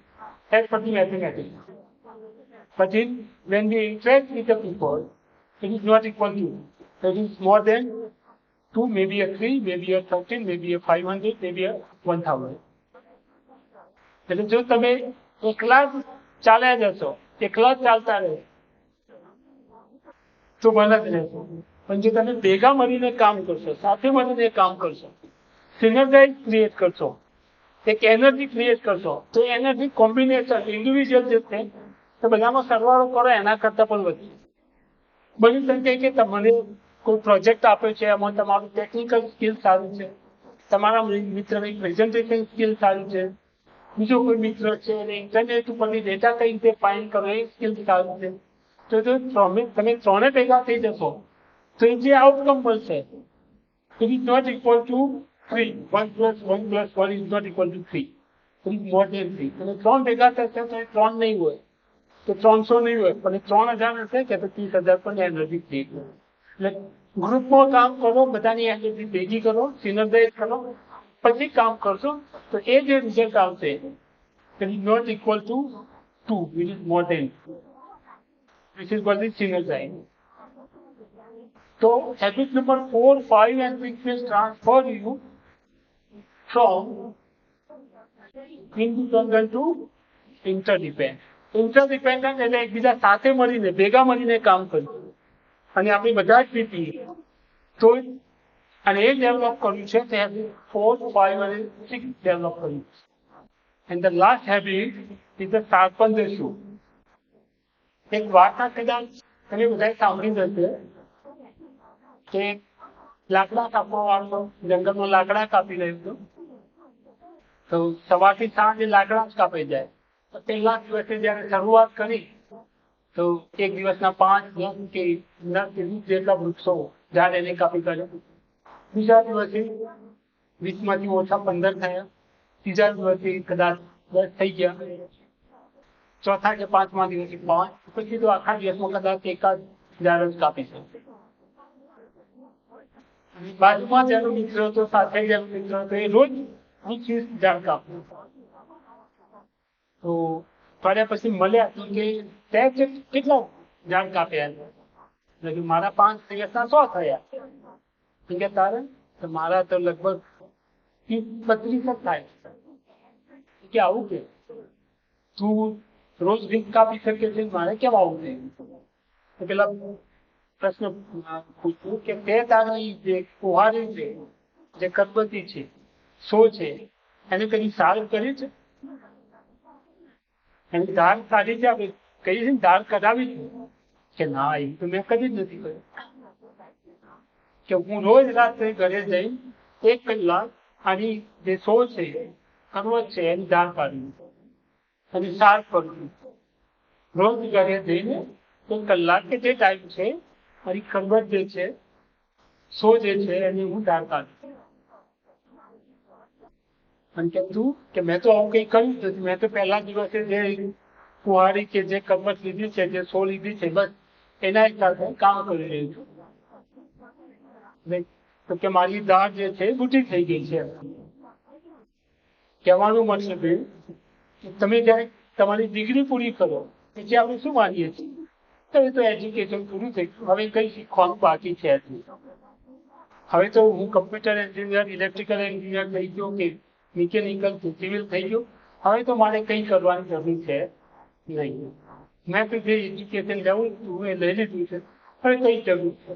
as per the mathematics. But when we interact with the people, it is not equal to. It is more than 2, maybe a 3, maybe a 13, maybe a 500, maybe a 1000. એટલે જો તમે એકલા ચાલ્યા જશો, એકલા ચાલતા રહે તો ભલે જ રહેશો. પણ જો તમે ભેગા મળીને કામ કરશો, સાથે મળીને કામ કરશો, સિનર્જાઇઝ ક્રિએટ કરશો, એક એનર્જી ક્રિએટ કરશો, તો એનર્જી કોમ્બિનેશન ઇન્ડિવિજ્યુઅલ જે છે તો બધામાં સરવાળો કરો એના કરતાં પણ વધુ. બની શકે કે તમને કોઈ પ્રોજેક્ટ આપ્યો છે, એમાં તમારું ટેકનિકલ સ્કિલ સારું છે, તમારા મિત્રની પ્રેઝન્ટેશન સ્કિલ સારી છે, બીજો કોઈ મિત્ર છે અને ઇન્ટરનેટ ઉપરથી ડેટા કઈ રીતે ફાઇન્ડ કરો એ સ્કિલ સારું છે, તો જો તમે ત્રણે ભેગા થઈ જશો તો એ જે આઉટકમ મળશે it is not equal to 3. 1 plus 1 plus 1 is not equal to 3. It is more than 3. અને ત્રણ ભેગા થશે તો એ 3 નહીં હોય, તો 300 નહીં હોય, પણ 3000 હશે કે તો 30,000 પણ એનર્જી થઈ ગઈ. એટલે ગ્રુપમાં કામ કરો, બધાની એનર્જી ભેગી કરો, સિનર્જાઇઝ કરો, પછી કામ કરશો તો એ જે રિઝલ્ટ આવશે it is not equal to 2. It is more than 2. This is what is synergized. So habit number 4, 5 and 6 will transfer you from independent to interdependent. Interdependent એટલે એકબીજા સાથે મળીને ભેગા મળીને કામ કરવું અને આપણે બધા જ પીપી તો અને એ ડેવલપ કર્યું છે તે હેબિટ 4, 5 અને 6 ડેવલપ કર્યું છે. And the last habit is the sharpen the shoe. એક વાર્તા કદાચ તમે બધાએ સાંભળી હશે કે લાકડા કાપવા વાળો જંગલમાં લાકડા કાપી રહ્યો હતો, તો સવારથી સાંજે લાકડા જ કાપાઈ જાય. તો પહેલા દિવસે જયારે શરૂઆત કરી તો એક દિવસના 5, 10 કે 20 જેટલા વૃક્ષો ઝાડ એને કાપી કાઢ્યા. બીજા દિવસે 20 માંથી ઓછા 15 થયા. ત્રીજા દિવસે કદાચ 10 થઈ ગયા. ચોથા કે 5મા દિવસે 5. પછી તો આખા દિવસમાં કદાચ એકાદ ઝાડ જ કાપી શકે. બાજુમાં જેનો મિત્ર હતો, સાથે જેનો મિત્ર હતો, એ રોજ 20 ઝાડ કાપવું. તો થોડા પછી મળ્યા તો કે તે કેટલા ઝાડ કાપ્યા? એટલે કે મારા 5 દિવસના 100 થયા. કે તારે તો મારા તો લગભગ 30-32 જ થાય. કે આવું કે તું રોજ 20 કાપી શકે છે, મારે કેમ આવું છે? તો પેલા પ્રશ્ન પૂછ્યું કે તે તારી જે કુહારી છે, જે કરબતી છે, સો છે, એને કઈ સારું કર્યું છે? એની દાળ કાઢી છે, આપણે કહીએ છીએ દાળ કઢાવી છે કે ના, એ તો મેં કદી જ નથી કર્યું. કે હું રોજ રાત્રે ઘરે જઈ 1 કલાક આની જે સો છે, કરવત છે, એની દાળ કાઢવી અને સાફ કરવું. રોજ ઘરે જઈને 1 કલાક કે જે ટાઈમ છે મારી કરવત જે છે, સો જે છે, એની હું દાળ કાઢું. અને કે તું કે મેં તો આવું કઈ કર્યું જ નથી. મેં તો પહેલા દિવસે જે કુહાડી કે જે કરવત લીધી છે, જે સો લીધી છે, બસ એના સાથે કામ કરી રહ્યું છું. તો કે મારી દાળ જે છે બુટી થઈ ગઈ છે. કહેવાનું મતલબ એ તમે જયારે તમારી ડિગ્રી પૂરી કરો પછી આપણે શું માનીએ છીએ? હવે તો એજ્યુકેશન પૂરું થઈ ગયું, હવે કઈ શીખવાનું બાકી છે. હવે તો હું કમ્પ્યુટર એન્જિનિયર, ઇલેક્ટ્રિકલ એન્જિનિયર થઈ ગયો કે મિકેનિકલ સિવિલ થઈ ગયો, હવે તો મારે કંઈ કરવાની જરૂર છે નહીં. મેં તો જે એજ્યુકેશન લેવું હું એ લઈ લીધું છે, હવે કઈ જરૂર છે?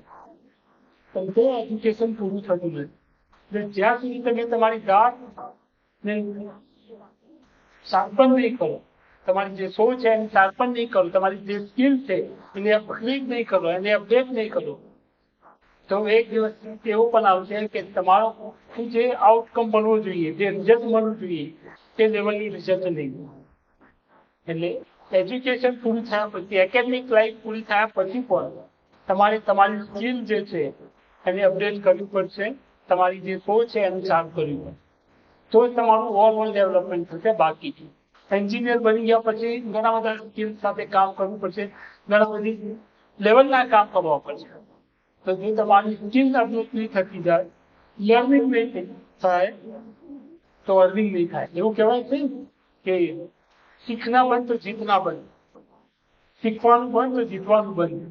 પણ તે એજ્યુકેશન પૂરું થતું નથી. જ્યાં સુધી તમે તમારી દાળ ને શાર્પન નહીં કરો, તમારી જે સોચ છે એને શાર્પન નહીં કરો, તમારી જે સ્કિલ છે એને અપગ્રેડ નહીં કરો, એને અપડેટ નહીં કરો, તો એક દિવસ એવું પણ આવશે કે તમારો જે આઉટકમ મળવું જોઈએ, જે રિઝલ્ટ મળવું જોઈએ, તે લેવલની રિઝલ્ટ નહીં. એટલે એજ્યુકેશન પૂરું થયા પછી, એકેડેમિક લાઈફ પૂરી થયા પછી પણ તમારે તમારી સ્કિલ જે છે એને અપડેટ કરવી પડશે, તમારી જે સોચ છે એને શાર્પ કરવી પડશે, તો જ તમારું ઓવરઓલ ડેવલપમેન્ટ થશે. બાકી એન્જિનિયર બની ગયા પછી ઘણા બધા સ્કિલ સાથે કામ કરવું પડશે, ઘણા બધી લેવલના કામ કરવા પડશે. તો જો તમારી સ્કિલ અપડેટ નહીં થતી જાય, લર્નિંગ નહીં થાય, તો અર્નિંગ નહીં થાય. એવું કહેવાય છે કે શીખના બંધ તો જીતના બંધ, શીખવાનું બંધ તો જીતવાનું બંધ.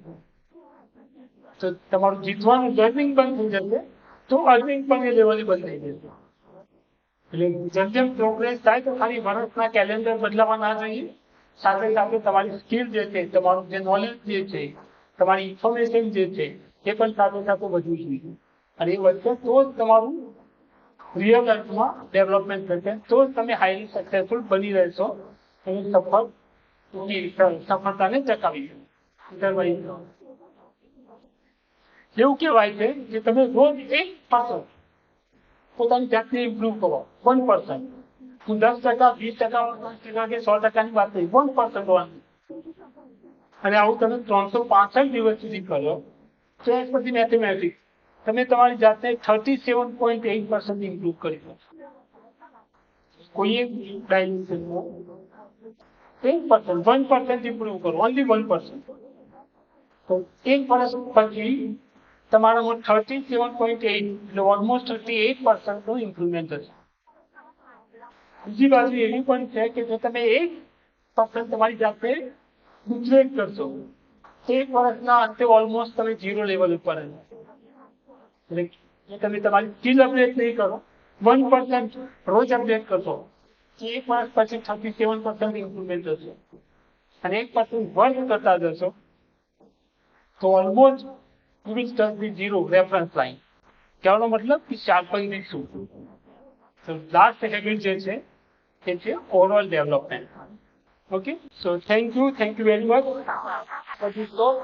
તો તમારું જીતવાનું લર્નિંગ બંધ થઈ જશે તો અર્નિંગ પણ એ લેવલે બંધ થઈ જશે. એટલે જેમ જેમ પ્રોગ્રેસ થાય તો ખાલી વર્ષના કેલેન્ડર બદલાવા ના જોઈએ, સાથે સાથે તમારી સ્કિલ જે છે, તમારું જે નોલેજ જે છે, તમારી ઇન્ફોર્મેશન જે છે એ પણ સાથે સાથે વધવું જોઈએ. અને એ વધશે તો જ તમારું રિયલ અર્થમાં ડેવલપમેન્ટ થશે, તો જ તમે હાઈલી સક્સેસફુલ બની રહેશો અને સફળતાને ટકાવી શકો. અધરવાઇઝ એવું કહેવાય છે કે તમે રોજ 1% પોતાની જાતને ઇમ્પ્રુવ કરો. 1%. હું 10%, 20%, 50% કે 100%ની વાત નહીં, 1% અને આવું તમે 365 દિવસ સુધી કરો તો એ પછી મેથેમેટિક્સ તમે તમારી જાતને 37.8% ઇમ્પ્રુવ કરી શકો. કોઈ એક ડાયમેન્શનમાં 1% ઇમ્પ્રુવ કરો, ઓનલી 1%. તો 1 વર્ષ પછી તમારામાં 37.8 એટલે ઓલમોસ્ટ 38% નું ઇમ્પ્રુવમેન્ટ હશે. બીજી બાજુ એવી પણ છે કે જો તમે 1% તમારી જાતે ડિગ્રેડ કરશો, 1 વર્ષના અંતે ઓલમોસ્ટ તમે 0 લેવલ ઉપર હશો. એટલે તમે તમારી સ્કિલ અપડેટ નહીં કરો, 1% રોજ અપડેટ કરશો, 1 વર્ષ પછી 37% ઇમ્પ્રુવમેન્ટ હશે. અને 1% વર્ક કરતા જશો તો almost you will touch the 0 reference line. કહેવાનો મતલબ કે શાર્પન શું. તો લાસ્ટ હેબિટ જે છે એ છે overall development. Okay, so thank you very much for this talk.